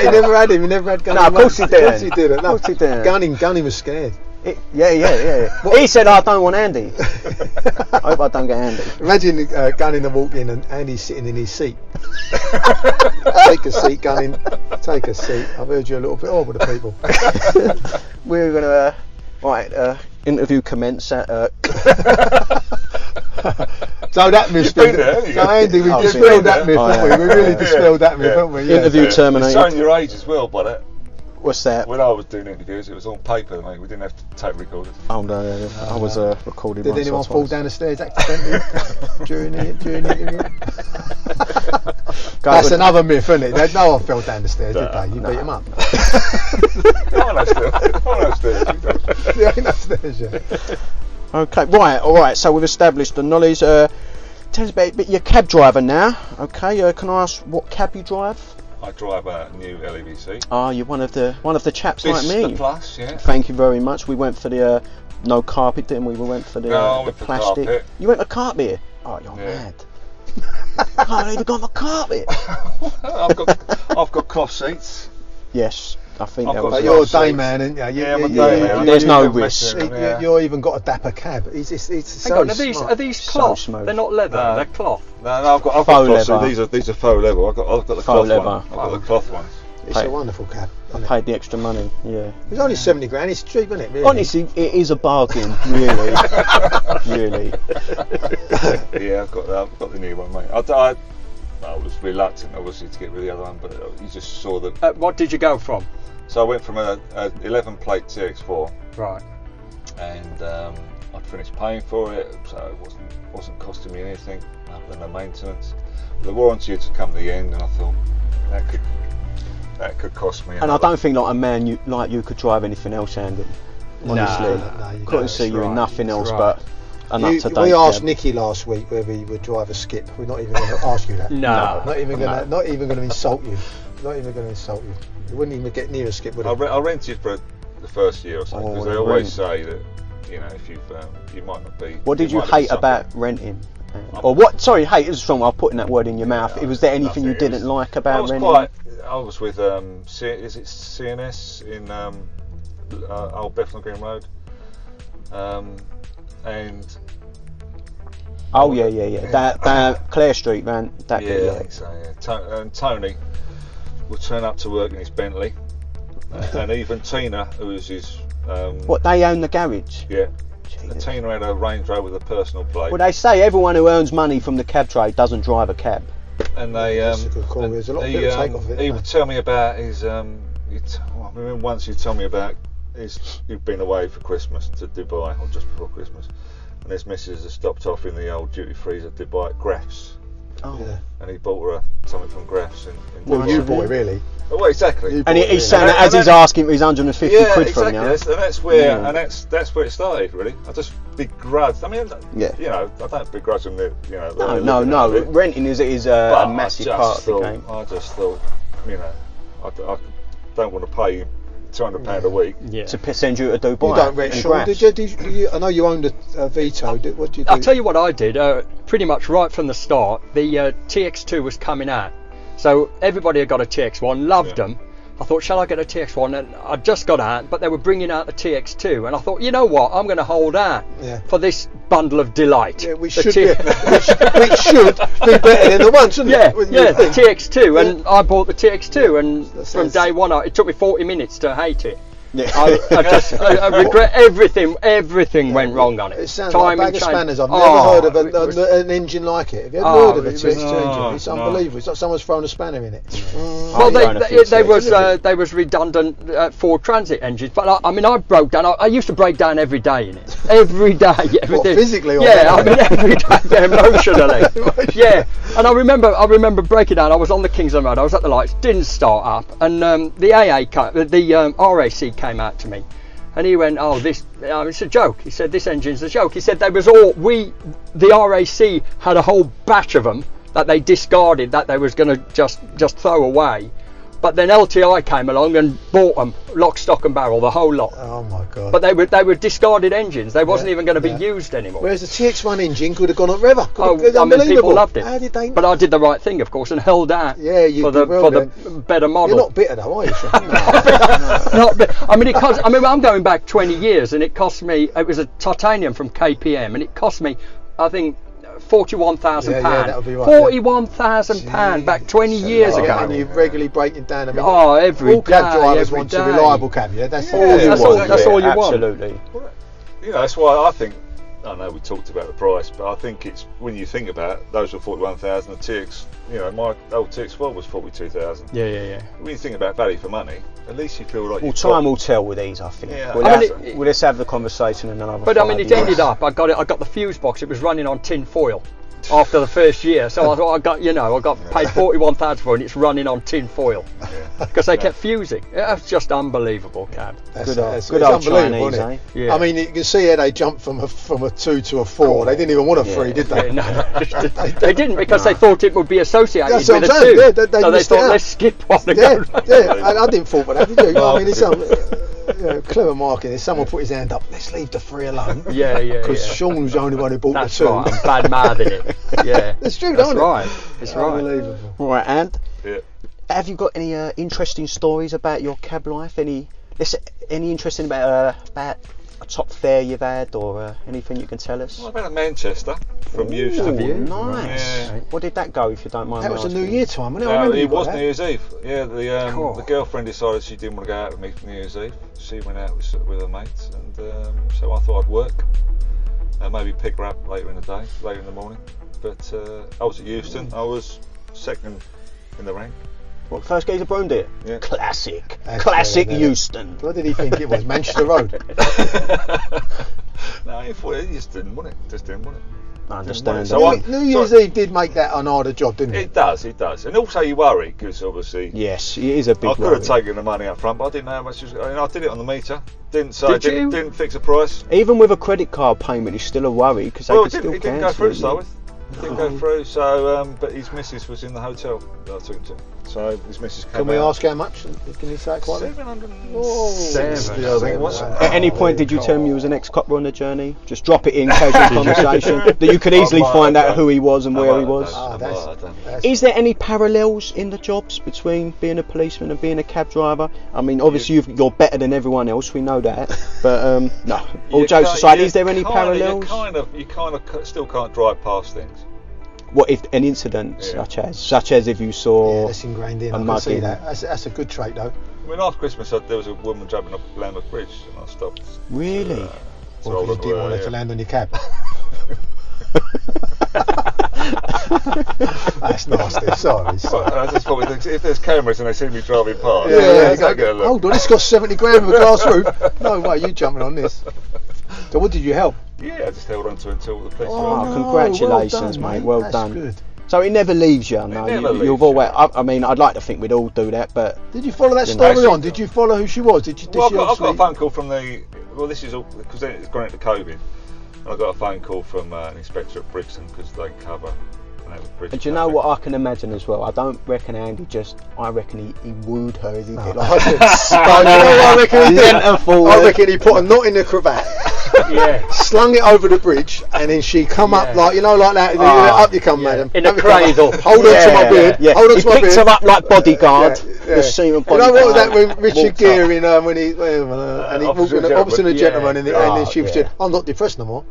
You never had him. You never had gunning. No, of course he did. Of course he did it. No, of course he did. Gunning was scared. Yeah. He said, I don't want Andy. I hope I don't get Andy. Imagine Gunning to walk in and Andy's sitting in his seat. Take a seat, Gunning. Take a seat. I've heard you a little bit over the people. We're going to, interview commence at... So that myth, so Andy, we dispelled that myth, haven't we? We really dispelled that myth, haven't we? Interview terminated. Showing your age as well, by that. What's that? When I was doing interviews, it was on paper, mate. We didn't have to tape recorders. Oh no, I was recording. Did anyone fall down the stairs accidentally during the interview? That's another myth, isn't it? No one fell down the stairs, did they? You beat them up. No one upstairs. You ain't upstairs yet. Okay, alright, so we've established the knowledge. Tell us about your cab driver now. Okay, can I ask what cab you drive? I drive a new LEVC. You're one of the chaps like me. The Plus, yeah. Thank you very much. We went for the no carpet, didn't we? We went for the plastic. Carpet. You went for carpet? Oh, you're mad. I can't even go for carpet. I've got cloth seats. Yes, I think that was. But you're a day man, aren't you? I'm a day man. There's no risk. You're even got a dapper cab. It's so smart. Are these cloth? So they're not leather. They're cloth. No, I've got faux leather. These are faux leather. I've got the cloth leather. one. I've got the cloth ones. It's a wonderful cab. I paid the extra money. Yeah. It's only 70 grand. It's cheap, isn't it? Really? Honestly, it is a bargain. Really. Yeah, I've got the new one, mate. I was reluctant, obviously, to get rid of the other one, but you just saw the. What did you go from? So I went from a 11 plate TX4. Right. And I'd finished paying for it, so it wasn't costing me anything other than the maintenance. The warranty had to come to the end, and I thought that could cost me. And I don't think like a man like you could drive anything else, Andy. Honestly, couldn't see you in nothing else but an up-to-date. We asked Nicky last week whether he would drive a Skip. We're not even going to ask you that. No. Not even going to insult you. Not even going to insult you. You wouldn't even get near a Skip, would you? I rented for the first year or so, because they always say that if you might not be. What did you hate about renting? Or what? Sorry, hate is strong. I'm putting that word in your mouth. Was there anything you didn't like about renting? I was with is it CNS in Old Bethnal Green Road, and Oh yeah. That Clare Street, man. That bit, I think so. Yeah. And Tony will turn up to work in his Bentley, and even Tina, who is his. What, they own the garage? Yeah. And Tina had a Range Rover with a personal plate. Well, they say everyone who earns money from the cab trade doesn't drive a cab. And they, That's a good call. There's a lot of people take off it. He would tell me about his. I remember once he told me about he'd been away for Christmas to Dubai, or just before Christmas, and his missus had stopped off in the old duty freeze at Dubai at Graff's. Oh. Yeah. And he bought her something from Graff's in Well, Dubai. you boy, really. Well, exactly. And he's saying that as he's asking for his 150 quid from you. And that's where that's where it started, really. I just begrudged. I mean, you know, I don't begrudge them. You know, no. Renting is a massive part of the game. I just thought, you know, I don't want to pay £200 a week to send you to Dubai. You don't rent, Sean, did you? I know you owned a Vito. What did you do? I'll tell you what I did. Pretty much right from the start, the TX2 was coming out. So everybody had got a TX1, loved them. I thought, shall I get a TX1? And I just got out, but they were bringing out the TX2, and I thought, you know what? I'm going to hold out for this bundle of delight. Yeah, we should be better than the one, shouldn't it? The TX2, and I bought the TX2, and from day one, it took me 40 minutes to hate it. Yeah. I regret everything. Everything went wrong on it. It sounds like a bag of spanners. I've never heard of an engine like it. Have you ever heard of a TX2 engine? It's unbelievable. It's like someone's thrown a spanner in it. Well, they was redundant Ford Transit engines, but I mean, I broke down. I used to break down every day in it. Every day. What, physically? Or I mean, every day, emotionally. Yeah, and I remember breaking down. I was on the Kingsland Road. I was at the lights. Didn't start up, and the RAC came out to me, and he went, it's a joke. He said, this engine's a joke. He said the RAC had a whole batch of them that they discarded, that they was going to just throw away, but then LTI came along and bought them lock, stock and barrel, the whole lot. Oh my god. But they were discarded engines. They wasn't even going to be used anymore. Whereas the TX1 engine could have gone up river. I mean, people loved it. How did they know? But I did the right thing, of course, and held out for the better model. You're not bitter though, are you? Not bitter. I mean, I'm going back 20 years, and it cost me. It was a titanium from KPM, and it cost me, I think, £41,000. That'll be right. £41,000 back 20 years ago. And you're regularly breaking down. I mean, every all cab day, drivers want a reliable cab. Yeah, that's all you want. That's all you want. Absolutely. You know, that's why I think. I know we talked about the price, but I think it's when you think about it, those were 41,000. The TX, you know, my old TX1 was 42,000. Yeah. When you think about value for money, at least you feel like. Well, time will tell with these, I think. Yeah. Let's have the conversation in another. But I mean, it ended up. I got the fuse box. It was running on tin foil after the first year, so I thought I got paid 41,000 for it, and it's running on tin foil because they kept fusing. That's just unbelievable, cab. Good old Chinese, eh? Yeah. I mean, you can see how they jumped from a 2 to a 4. They didn't even want a 3, did they? They didn't, because they thought it would be associated with a 2. Yeah, so they thought, let's skip one and go. I didn't fall for that, did you? I mean, it's clever marketing. Someone put his hand up. Let's leave the 3 alone. Because Sean was the only one who bought the 2. Right, I'm bad mad at it. Yeah, it's true. That's right. It's right. Unbelievable. Right, and have you got any interesting stories about your cab life? Any interesting about a top fare you've had, or anything you can tell us? Well, I've been at Manchester from Euston. Nice. Yeah. What did that go, if you don't mind? That was a New Year time, wasn't it? No, I remember it was New Year's Eve. Yeah, the girlfriend decided she didn't want to go out with me for New Year's Eve. She went out with her mates, and so I thought I'd work and maybe pick her up later in the morning. But I was at Euston. I was second in the rank. What, first geezer broomed it? Yeah. Classic Excellent, Euston. What did he think it was? Manchester Road? No, he thought he just didn't want it. I understand. So New Year's Eve did make that an harder job, didn't it? It does. And also you worry, because obviously... Yes, it is a big I could have taken the money up front, but I didn't know how much it was... I did it on the meter. Didn't fix a price. Even with a credit card payment, it's still a worry, because they could still cancel it. It didn't go through to start with. It didn't go through, so... but his missus was in the hotel that I took him to. So his missus came Can we out. ask how much? Can you say it quite? 760, I think it was. At any point, did you tell him you was an ex-copper on the journey? Just drop it in casual conversation that you could easily find out who he was and where he was. Is there any parallels in the jobs between being a policeman and being a cab driver? I mean, obviously you're better than everyone else. We know that. But no. All jokes aside, is there any parallels? You kind of still can't drive past things. What if an incident such as if you saw that's ingrained in. a I can mugging? see that. That's a good trait though. I mean, last Christmas there was a woman jumping up Lambeth Bridge, and I stopped. Really? Or if you didn't want her to land on your cab. That's nasty. Sorry. I just thought if there's cameras and they see me driving past, Go get a look. Hold on, it's got 70 grand with a glass roof. No way, you jumping on this. So what did you help? Yeah, I just held on to it until the police Oh, arrived. congratulations, well done, mate. Well That's done. Good. So it never leaves you. No, never leaves you've you. always. I mean, I'd like to think we'd all do that, but Did you follow that You know, story on? Did you follow who she was? Did Well, she I've got a obviously- phone call from the. Well, this is all because then it's gone into COVID, and I got a phone call from an inspector at Brixton because they cover. And do you know what I can imagine as well? I don't reckon Andy I reckon he wooed her as he did. I reckon he did. Lent her forward. I reckon he put a knot in the cravat, slung it over the bridge, and then she come up like like that. Up you come, madam. In a Up you come. cradle. Hold on to my beard. Yeah. Hold on He to my beard. picked her up like bodyguard. Yeah. The seaman You know bodyguard. what was that with Richard walked Gere in when he and he walked in opposite a gentleman and then she said, "I'm not depressed no more."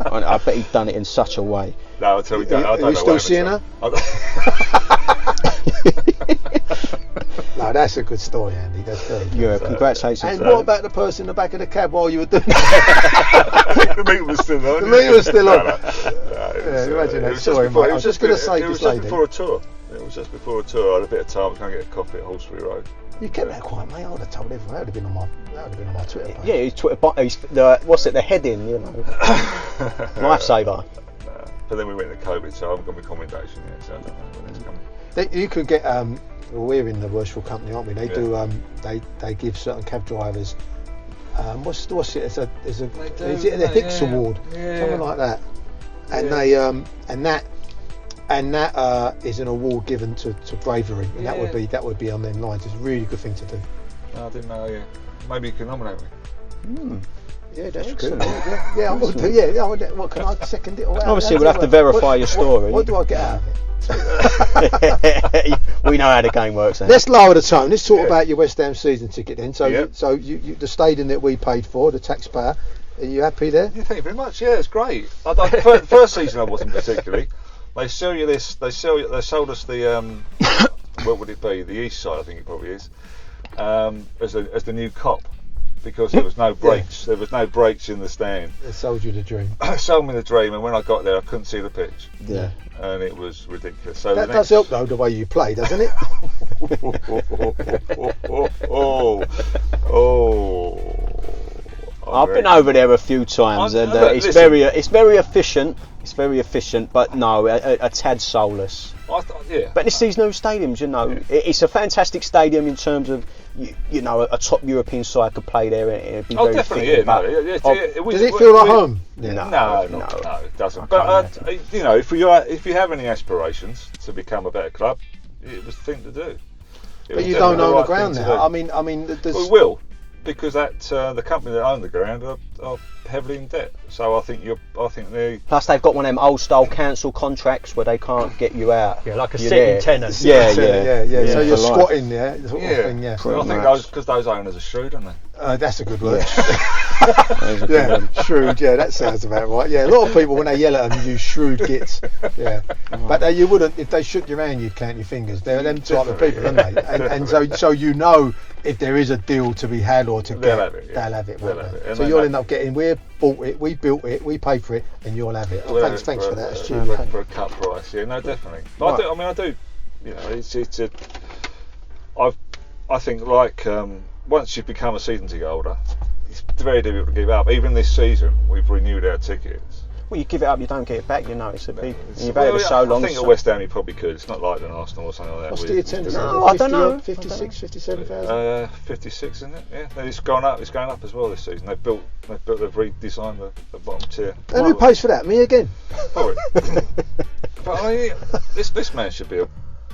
I bet he'd done it in such a way. No, I tell you, I don't Are know you still what seeing her? No, that's a good story, Andy. That's very good. Yeah, congratulations. And for what that. about the person in the back of the cab while you were doing that? The meeting was still on. The meeting was still on. No, imagine that it was story, just before- mate. it I was was just going to say it was this just lady. before a tour. It was just before a tour. I had a bit of time. I was going to get a coffee at Hallsbury Road. You kept that quiet, mate. I would have told everyone. That would have been on my Twitter page. Yeah, he's what's it? The heading, lifesaver. But then we went to COVID, so I haven't got my commendation yet. So I don't know when it's coming. You could get. We're in the Worshipful Company, aren't we? They do. They give certain cab drivers. What's it? Is it the Hicks Award? Something like that. And they and that is an award given to bravery, and that would be on them lines. It's a really good thing to do. No, I didn't know. Yeah, maybe you can nominate me. Yeah, that's good. Yeah, I would do. Yeah, what can I second it? Or Obviously, we'll have to verify your story. What do I get out of it? We know how the game works. Let's lower the tone. Let's talk about your West Ham season ticket then. So, Yep. The stadium that we paid for, the taxpayer. Are you happy there? Yeah, thank you very much. Yeah, it's great. First season I wasn't particularly. They sell you this. They sold us the what would it be? The East Side, I think it probably is, as the new cop, because there was no brakes. There was no brakes in the stand. They sold you the dream. Sold me the dream, and when I got there, I couldn't see the pitch. Yeah. And it was ridiculous. So That does help though, the way you play, doesn't it? I've been over there a few times, and it's very efficient. It's very efficient, but no, a tad soulless. Yeah. But it's these new stadiums, it's a fantastic stadium in terms of, a top European side could play there. And it'd be very definitely. fitting, Does it feel like home? No, it doesn't. But if you have any aspirations to become a better club, it was the thing to do. But you don't own the ground now. I mean, we will, because the company that own the ground are heavily in debt. So I think they. Plus, they've got one of them old-style council contracts where they can't get you out. Yeah, like a You're sitting there. tenant. Yeah. So you're for life. squatting there, sort of thing. Yeah. I think those owners are shrewd, aren't they? That's a good word. Yeah, shrewd. Yeah, that sounds about right. Yeah, a lot of people when they yell at them use shrewd gits. Yeah, but you wouldn't if they shook your hand, you'd count your fingers. They're them type of people, aren't they? And so if there is a deal to be had or to get, they'll have it. They'll have it. They'll have it. So you'll end up getting. We bought it, we built it, we paid for it, and you'll have it. Thanks for that. For a cut price, yeah, no, definitely. But I do. It's a. I think once you become a season ticket holder, it's very difficult to give up. Even this season, we've renewed our tickets. Well, you give it up, you don't get it back. It's a big. You've had it so long. I think at West Ham you probably could. It's not like an Arsenal or something like that. What's the attendance? I don't know. 56, 57,000. 56, isn't it? Yeah, it's gone up. It's going up as well this season. They've redesigned the bottom tier. And who pays for that? Me again. Probably. But I mean, this man should be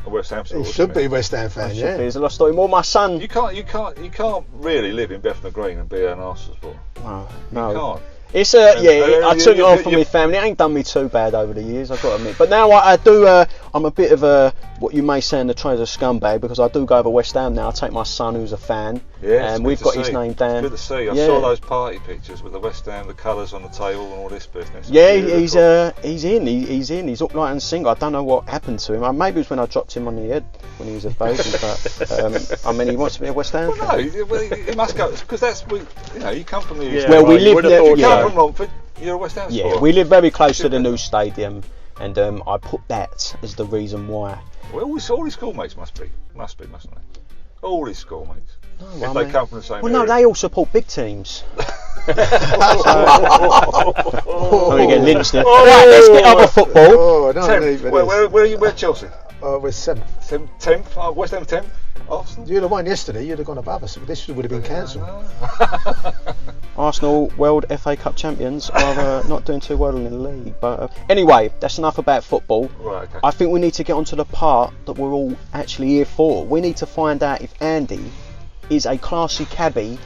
a West Ham He supporter. should be a West Ham fan, Should yeah. be. There's a lot of story. Well, my son. You can't really live in Bethnal Green and be an Arsenal supporter. No. You can't. It's I took it on from my family. It ain't done me too bad over the years, I've got to admit. But now I do. I'm a bit of a what you may say in the trade a scumbag, because I do go over West Ham now. I take my son, who's a fan, and we've got his name down. It's good to see. I saw those party pictures with the West Ham, the colours on the table, and all this business. Yeah, he's in. He's upright and single. I don't know what happened to him. Maybe it was when I dropped him on the head when he was a baby. But I mean, he wants to be a West Ham fan. No, he must go because you come from the East. Well, we live there. You come from Romford. You're a West Ham supporter. Yeah, we live very close to the new stadium, and I put that as the reason why. Well, all his schoolmates must be, mustn't they? All his schoolmates. No, if they come from the same area. No, they all support big teams. We get lynched there. Right, let's get other football. Oh, I don't need Where are you? Where Chelsea? We're 7th. 10th? West Ham 10th? Arsenal? You'd have won yesterday, you'd have gone above us. This would have been cancelled. Arsenal, World FA Cup champions, are not doing too well in the league. But anyway, that's enough about football. Right, okay. I think we need to get onto the part that we're all actually here for. We need to find out if Andy is a classy cabbie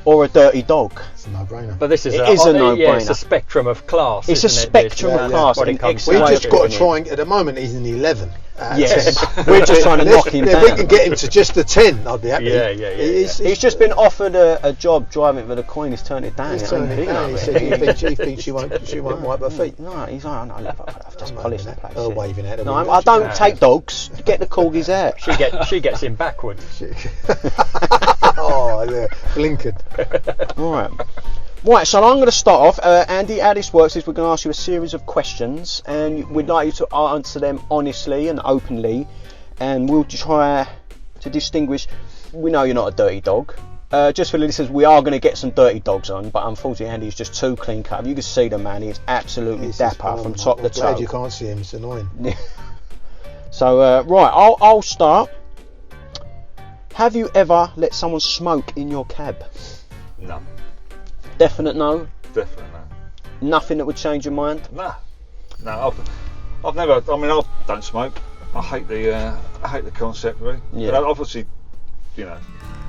or a dirty dog. It's a no-brainer. But this is a no-brainer. Yeah, it's a spectrum of class. It's a spectrum of class. What it comes We to. just got to try and, at the moment, he's in 11. Yes, we're just trying to knock him down. If we can get him to just the 10, I'd be happy. Yeah. He's just been offered a job driving for the Queen. He's turned it down. He's turned it down. He said he thinks she won't wipe her feet. No, he's like, no, I've just polished the place. Waving at him. No, I don't take dogs. Get the corgis out. She gets him backwards. Oh, yeah, blinkered. All right. Right, so I'm going to start off. Andy, how this works is we're going to ask you a series of questions, and we'd like you to answer them honestly and openly, and we'll try to distinguish. We know you're not a dirty dog. Just for the listeners, we are going to get some dirty dogs on, but unfortunately Andy's just too clean cut. You can see the man, he's absolutely dapper from top to toe. I'm glad you can't see him, it's annoying. So, right, I'll start. Have you ever let someone smoke in your cab? No. Definite no? Definitely no. Nothing that would change your mind? No, I've never. I mean, I don't smoke. I hate the concept really. Yeah. But obviously,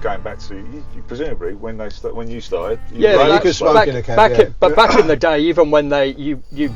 going back to presumably when you started. You could smoke in a cab. Back in the day, even when you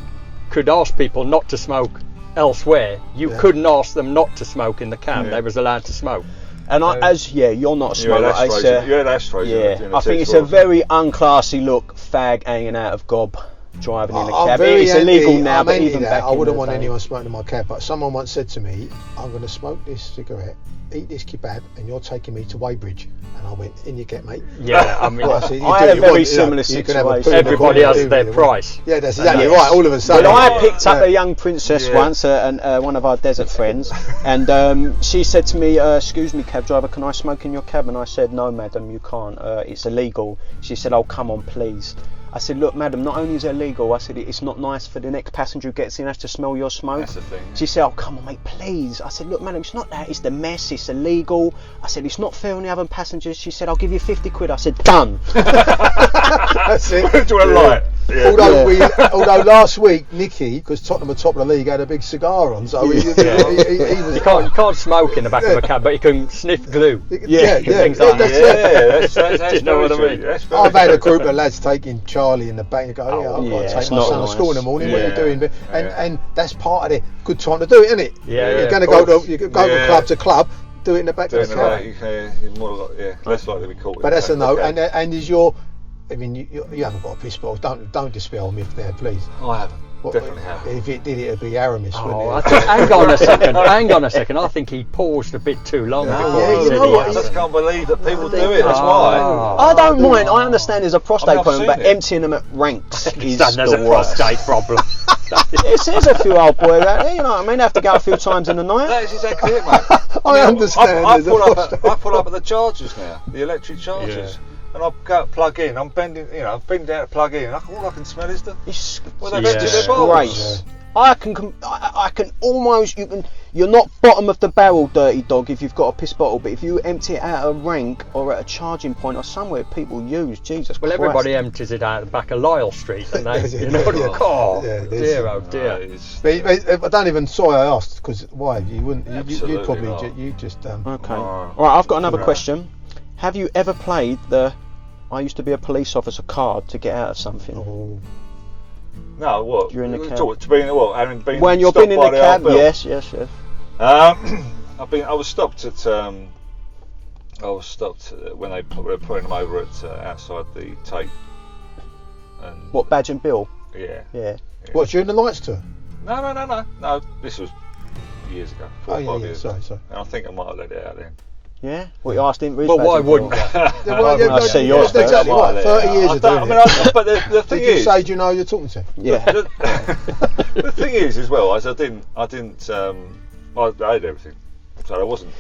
could ask people not to smoke elsewhere, you couldn't ask them not to smoke in the cab. They was allowed to smoke. And you're not a smoker. Ashtrays. I think it's a very unclassy look, fag hanging out of gob, driving in a cab. It's illegal now, but even back I wouldn't in the want day. anyone smoking in my cab. But someone once said to me, "I'm going to smoke this cigarette, eat this kebab, and you're taking me to Weybridge." And I went, "In you get, mate." Yeah, I mean, I had a very similar situation. Everybody has their price. Yeah, that's exactly right. All of a sudden. Well, I picked up a young princess once, and one of our desert friends, and she said to me, "Excuse me, cab driver, can I smoke in your cab?" And I said, "No, madam, you can't. It's illegal." She said, "Oh, come on, please." I said, "Look, madam, not only is it illegal, I said it's not nice for the next passenger who gets in has to smell your smoke." That's the thing. She said, "Oh, come on, mate, please." I said, "Look, madam, it's not that. It's the mess. It's illegal." I said, "It's not fair on the other passengers." She said, "I'll give you 50 quid." I said, "Done." That's it. Do you want to lie? Yeah. Although last week Nicky, because Tottenham are top of the league, had a big cigar on, so he was. You can't smoke in the back of a cab, but you can sniff glue. Things like That's Do you know what I mean? I've had a group of lads taking Charlie in the back and go, I've got to take my son to school in the morning. What are you doing? And that's part of the good time to do it, isn't it? You're going to go from club to club. Do it in the back of the car. You're less likely to be caught. But that's a no. And is your? I mean, you haven't got a piss ball. Don't dispel me there, please. I haven't. Definitely haven't. If it did, it'd be Aramis, wouldn't it? I think, hang on a second. I think he paused a bit too long. I just can't believe that people do it. That's why. I don't mind. I understand there's a prostate problem, but emptying them at ranks is There's a prostate problem. There's a few old boys out there, you know what I mean? Have to go a few times in the night. That is exactly it, mate. I understand. I pull up at the chargers now, the electric chargers. And I go to plug in. I'm bending down to plug in. All I can smell is the. Well, they've emptied their bottles. I can almost, you're not bottom of the barrel, dirty dog, if you've got a piss bottle, but if you empty it out at a rank or at a charging point or somewhere people use, Jesus Well, Christ. everybody empties it out the back of Lyle Street, and they, dear, oh dear. I don't even. Sorry, I asked because why you wouldn't. You probably you just. Okay. All right, I've got another question. Have you ever played the "I used to be a police officer" card to get out of something? Oh. No, what? You're in the cab. To be in what? Having been when you've been in the cab, yes. I was stopped when they were putting them over at outside the tape. And what, badge and bill? Yeah. What, during the Lights tour? No. This was years ago. 4 or 5 years. Sorry. And I think I might have let it out then. Yeah. Well, you asked him. Well, why wouldn't you? I see yours. Exactly right. 30 years of doing it. But the thing Did you is, say, do you know who you're talking to? Yeah. The thing is, as well, as I had everything. So I wasn't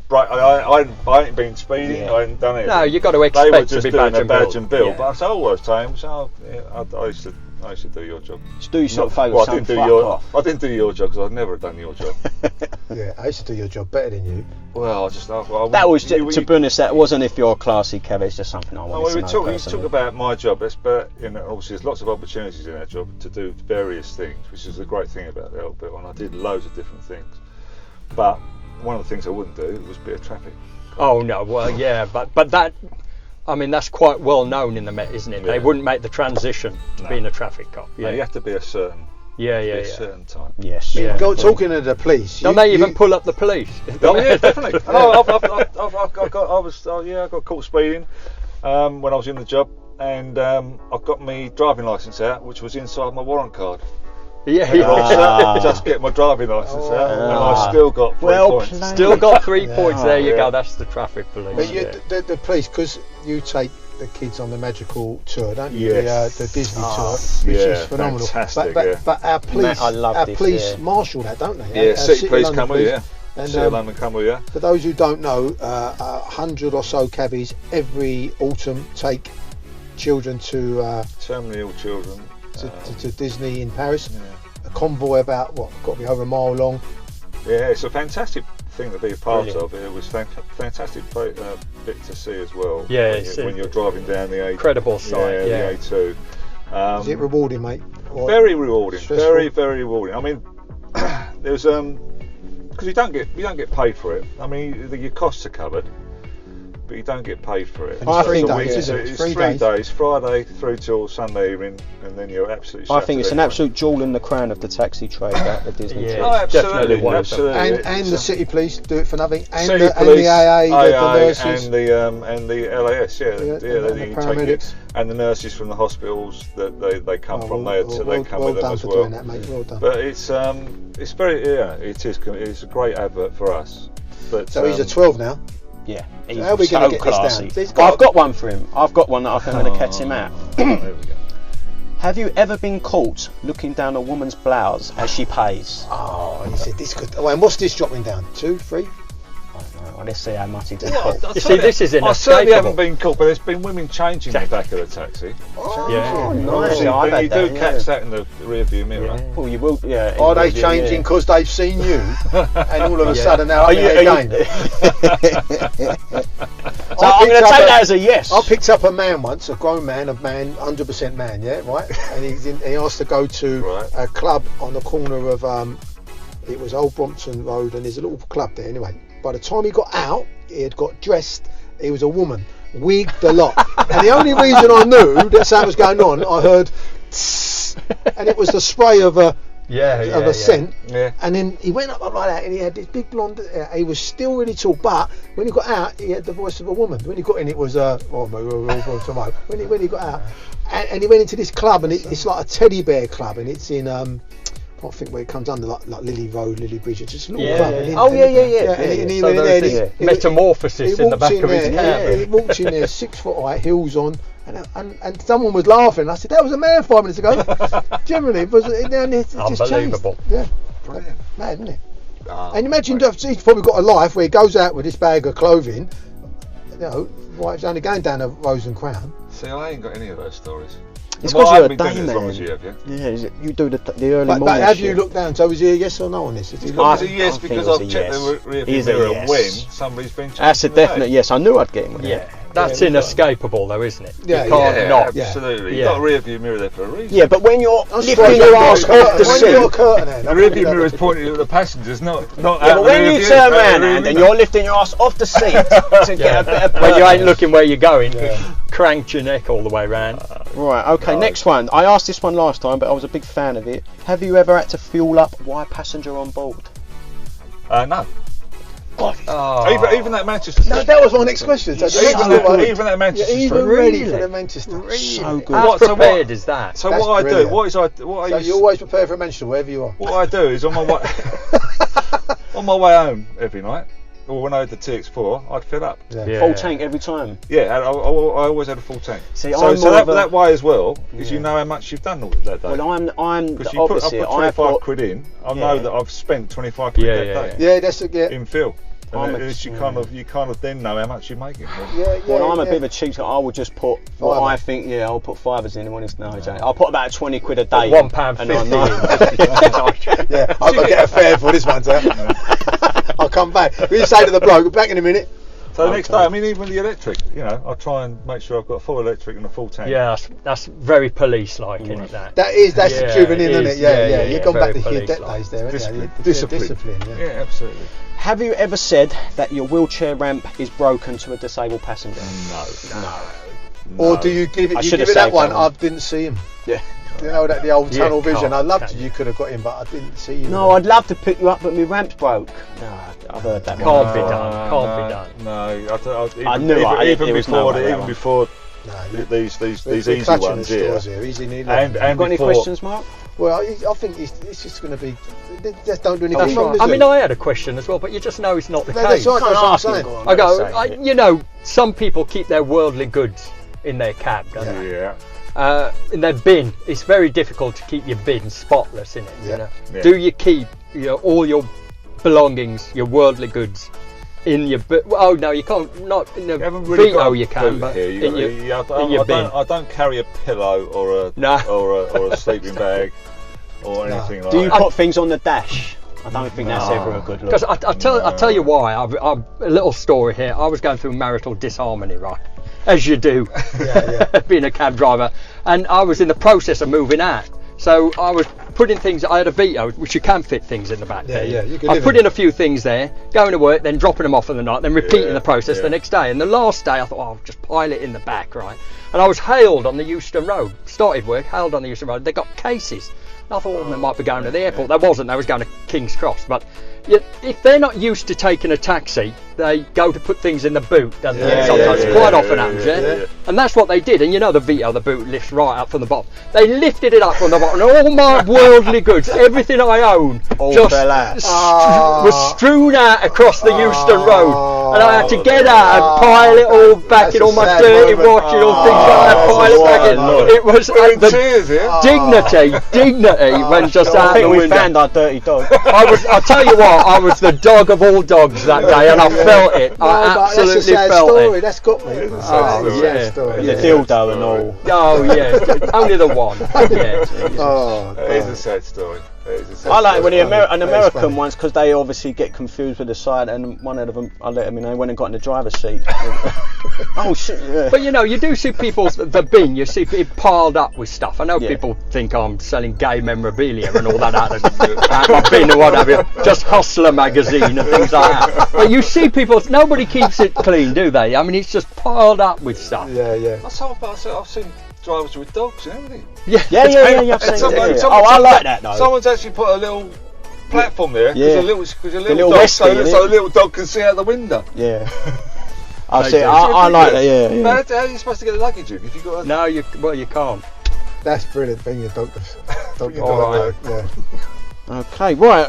right. I ain't been speeding. I ain't done anything. No, you got to expect they were just to be doing badge and bill. Yeah. But I said all those times, I used to do your job. Just do yourself a favour. Well, I didn't do your job because I'd never done your job. Yeah, I used to do your job better than you. Well, that was to be honest. That wasn't if you're a classy cabbie. It's just something I wanted to know. We talk about my job, but obviously there's lots of opportunities in that job to do various things, which is the great thing about the old bit. And I did loads of different things. But one of the things I wouldn't do was be a traffic cop. Oh no, well yeah, but that, I mean, that's quite well known in the Met, isn't it? Yeah. They wouldn't make the transition to being a traffic cop. Yeah, no, you have to be a certain. A certain type. Yes. Yeah. Talking to the police. Don't they even pull up the police? Oh yeah, definitely. I got caught speeding when I was in the job, and I got my driving licence out, which was inside my warrant card. Just get my driving licence out, and I still got 3 points. Still got 3 points. There you go. That's the traffic police. But the police, because you take the kids on the magical tour, don't you? Yes. The Disney tour, which is phenomenal. Fantastic, but our police marshal that, don't they? Yeah, City Police come with you. And City London come with you. For those who don't know, 100 or so cabbies every autumn take children to terminally ill children to Disney in Paris. Yeah. A convoy about got to be over a mile long. Yeah, it's a fantastic thing to be a part of. It was fantastic bit to see as well. Yeah, when you're driving down the A2. Incredible sight. The A2. Is it rewarding, mate? Very rewarding. Stressful? Very, very rewarding. I mean, there's because you don't get paid for it. I mean, your costs are covered, but you don't get paid for it. It's 3 days, isn't it? It's 3 days, Friday through till Sunday evening, and then you're absolutely. I think it's an absolute jewel in the crown of the taxi trade, that the Disney trip. Oh, absolutely. And the City Police do it for nothing, and City the Police, AA, the nurses, and the LAS, the paramedics, and the nurses from the hospitals that they come from there, so they come with them as well. Doing that, mate. Well done. But it's very it's a great advert for us. But so he's a 12 now. Yeah, he's how are we going to get classy. This down? I've got one for him. I've got one that I'm going to catch him out. There we go. Have you ever been caught looking down a woman's blouse as she pays? Oh, he said this could. Oh, and what's this dropping down? 2, 3? I don't know. Well, let's see how much he did caught. You see, this is I certainly haven't been caught, but there's been women changing the back of the taxi. Oh, nice. You do catch that in the rear view mirror. Yeah. Well, you will. Yeah. Are they changing because they've seen you, and all of a sudden now I'm again? So I'm going to take that as a yes. I picked up a man once, a grown man, 100% man, yeah, right. And he asked to go to a club on the corner of it was Old Brompton Road, and there's a little club there. Anyway, by the time he got out, he had got dressed. He was a woman, wigged a lot. And the only reason I knew that something was going on, I heard, tss, and it was the spray of a scent. Yeah. And then he went up like that, and he had this big blonde. He was still really tall, but when he got out, he had the voice of a woman. When he got in, it was when he got out, and he went into this club, and it's like a teddy bear club, and it's in I think where it comes under like Lily Road, Lily Bridge. It's just a little club. And he went in there. Metamorphosis in the back of his cab. He walked in there, 6 foot high, heels on, and someone was laughing. I said, "That was a man 5 minutes ago." Generally, it was it's just unbelievable. Changed. Yeah, brilliant, mad, isn't it? And imagine he's probably got a life where he goes out with this bag of clothing. You know, why it's only going down a Rose and Crown. See, I ain't got any of those stories. It's Well, because I you're a haven't been day doing it as long man. as you have, yeah. Yeah, you do the early morning. But have shit. you looked down? So was he a yes or no on this? It's a yes I think because it was I've a checked yes. the rear He's a mirror yes. when somebody's been changing That's a the definite day. yes. I knew I'd get him with Yeah, that. that's Yeah, inescapable though, isn't it? Yeah, you can't Yeah, not. absolutely. Yeah. You've got a rear view mirror there for a reason. Yeah, but when you're I'm lifting surprised your you ass got a off the curtain. When you got a seat. curtain there, The rear view mirror is pointing at the passengers, not Yeah, out but the when rear you view, turn out the around rear and window. you're lifting your ass off the seat to get a better When you ain't purpose. looking where you're going, cranked your neck all the way round. Right, okay, next one. I asked this one last time, but I was a big fan of it. Have you ever had to fuel up while passenger on board? No. God, Oh. Even that Manchester No, trip. that was my next question. So Even that Manchester you're trip. even ready for Really? the Manchester. so good. How What- so prepared what- is that? So That's what I brilliant. do, what So you always prepare for Manchester wherever you are. what I do is on my way on my way home every night, or when I had the TX4, I'd fill up. Yeah. Full tank every time. Yeah, and I always had a full tank. See, so I'm so more that, of a- that way as well, because Yeah. you know how much you've done that day. Well, I'm Because the I opposite. put 25 quid in, I know that I've spent 25 quid that day Yeah, that's it. Yeah. in fuel. I'm And a- you kind of then know how much you're making. Well, I'm a bit of a cheapskate. I would just put what Fiver. I think. Yeah, I'll put fivers in when it's no, Jay. I'll put about 20 quid a day. in, £1.50 and I know. Yeah, I've got to get a fare for this one, sir. I'll come back. We say to the bloke, back in a minute. So the next day, I mean, even the electric, I'll try and make sure I've got a full electric and a full tank. Yeah, that's very police-like, isn't it? That. That's Yeah, juvenile, it isn't is. it? Yeah, Yeah, You've gone back to very your debt police-like. days there, haven't you? Discipline. Yeah. Yeah, absolutely. Have you ever said that your wheelchair ramp is broken to a disabled passenger? No. Or do you give it? I You should give have it that saved one. that one. I didn't see him. Yeah. You know that the old Yeah, tunnel vision. can't, I loved can you. you? Could have got him, but I didn't see you. No, I'd love to pick you up, but my ramp's broke. No, I've heard that. Can't one. be done. Can't be done. No, I knew it. even It was no before way that even one. before No, these We're easy clutching ones the here. straws here. Easy need. And Got any before, questions, Mark? Well, I think it's just going to be. They just don't do anything That's wrong. right. does I it? mean, I had a question as well, but you just know it's not the No, that's case. right. That's what I'm ask him, saying. go on, I go, say it. you know, some people keep their worldly goods in their cab, don't they? Yeah. In their bin. It's very difficult to keep your bin spotless, in it. Yeah. You know? Yeah. Do you keep all your belongings, your worldly goods, in your bin? Oh no, you can't. Not in the You haven't really got Vito, a you can, boot but here. in your bin. I don't carry a pillow or a No. or a sleeping bag or anything like Do you that. put things on the dash? I don't think that's ever a good look. Because I'll tell you why. A little story here. I was going through marital disharmony, right? As you do, being a cab driver, and I was in the process of moving out. So I was putting things. I had a Vito, which you can fit things in the back there. Yeah, you can I live put in in a few things there, going to work, then dropping them off for the night, then repeating the process yeah. the next day. And the last day, I thought, I'll just pile it in the back, right? And I was hailed on the Euston Road. Started work, hailed on the Euston Road. They got cases. And I thought, well, they might be going to the airport. They wasn't. They was going to King's Cross. But if they're not used to taking a taxi, they go to put things in the boot, doesn't it? Sometimes quite often happens, yeah? And that's what they did. And you know the Vito, the boot lifts right up from the bottom. They lifted it up from the bottom, and all my worldly goods, everything I own, All just fell out. was strewn out across the Euston Road. And I had to get out and pile it all back That's in, a all my sad dirty moment. washing, all things like that, pile it back in. It was the Cheers, yeah. dignity went just I out the think we window. found our dirty dog. I'll tell you what, I was the dog of all dogs that day, and I felt it. I But absolutely that's a sad felt story. it. That's got me. Isn't it? Oh, That's a yeah. sad story. The dildo and all. Oh yeah, only the one. Yeah. Oh, It is a sad story. I like it when an That's American funny. ones, because they obviously get confused with the side, and one of them, I let him in, they went and got in the driver's seat. Oh shit, yeah. But you know, you do see people's the bin. You see it piled up with stuff. I know Yeah. people think I'm selling gay memorabilia and all that out of my bin or what have you. Just Hustler magazine and things like that. But you see people. Nobody keeps it clean, do they? I mean, it's just piled up with stuff. Yeah. I've seen drivers with dogs and everything. Yeah, I've And seen someone- it. someone- Oh, I like that though. Someone's actually put a little platform there Yeah. because a little little dog, Westie, so a little dog can see out the window. Yeah. I They see. do. I like that. Yeah. But how are you supposed to get the luggage in if you got? No, you can't. That's brilliant. Bring your dog. Dog. All right. Yeah. Okay, right.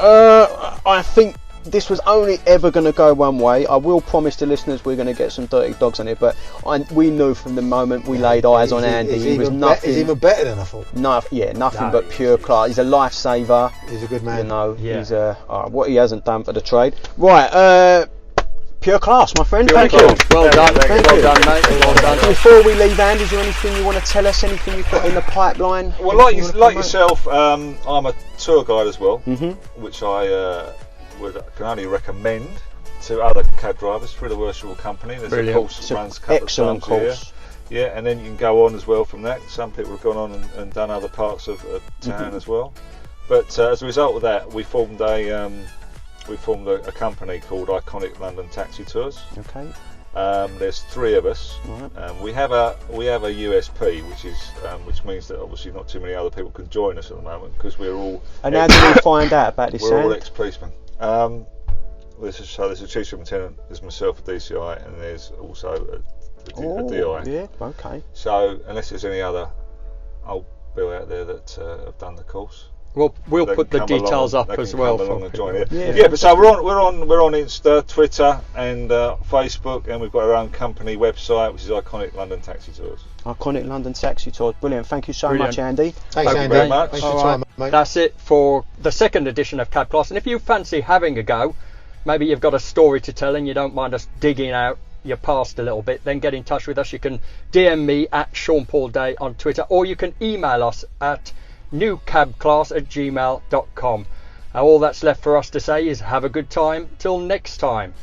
I think this was only ever going to go one way. I will promise the listeners we're going to get some dirty dogs on it, but we knew from the moment we laid eyes on Andy, he was nothing. He's even better than I thought. Nothing but pure class. He's a lifesaver. He's a good You man. know, Yeah. he's what he hasn't done for the trade. Right. Pure class, my friend. Pure Thank class. you. Well done. Thank Well you. done, mate. Well done. Before we leave, Andy, is there anything you want to tell us? Anything you've got in the pipeline? Well, like yourself, I'm a tour guide as well, which I can only recommend to other cab drivers through the Worshipful Company. There's a course that runs a couple excellent of times course. a year. Yeah, and then you can go on as well from that. Some people have gone on and done other parts of town as well. But as a result of that, we formed a company called Iconic London Taxi Tours. Okay. There's 3 of us. Right. We have a USP, which means that obviously not too many other people can join us at the moment because we're all. And how did we find out about this? We're all ex-policemen. There's a chief superintendent. There's myself, a DCI, and there's also a DI. Yeah. Okay. So unless there's any other old Bill out there that have done the course. Well, we'll put the details up as well. And join it. Yeah, but so we're on Insta, Twitter, and Facebook, and we've got our own company website, which is Iconic London Taxi Tours. Iconic London Taxi Tours. Brilliant. Thank you so much, Andy. Thanks, Thank Andy. you very much. Thanks for your time, mate. That's it for the second edition of Cab Class. And if you fancy having a go, maybe you've got a story to tell and you don't mind us digging out your past a little bit, then get in touch with us. You can DM me at Sean Paul Day on Twitter, or you can email us at newcabclass@gmail.com. All that's left for us to say is have a good time till next time.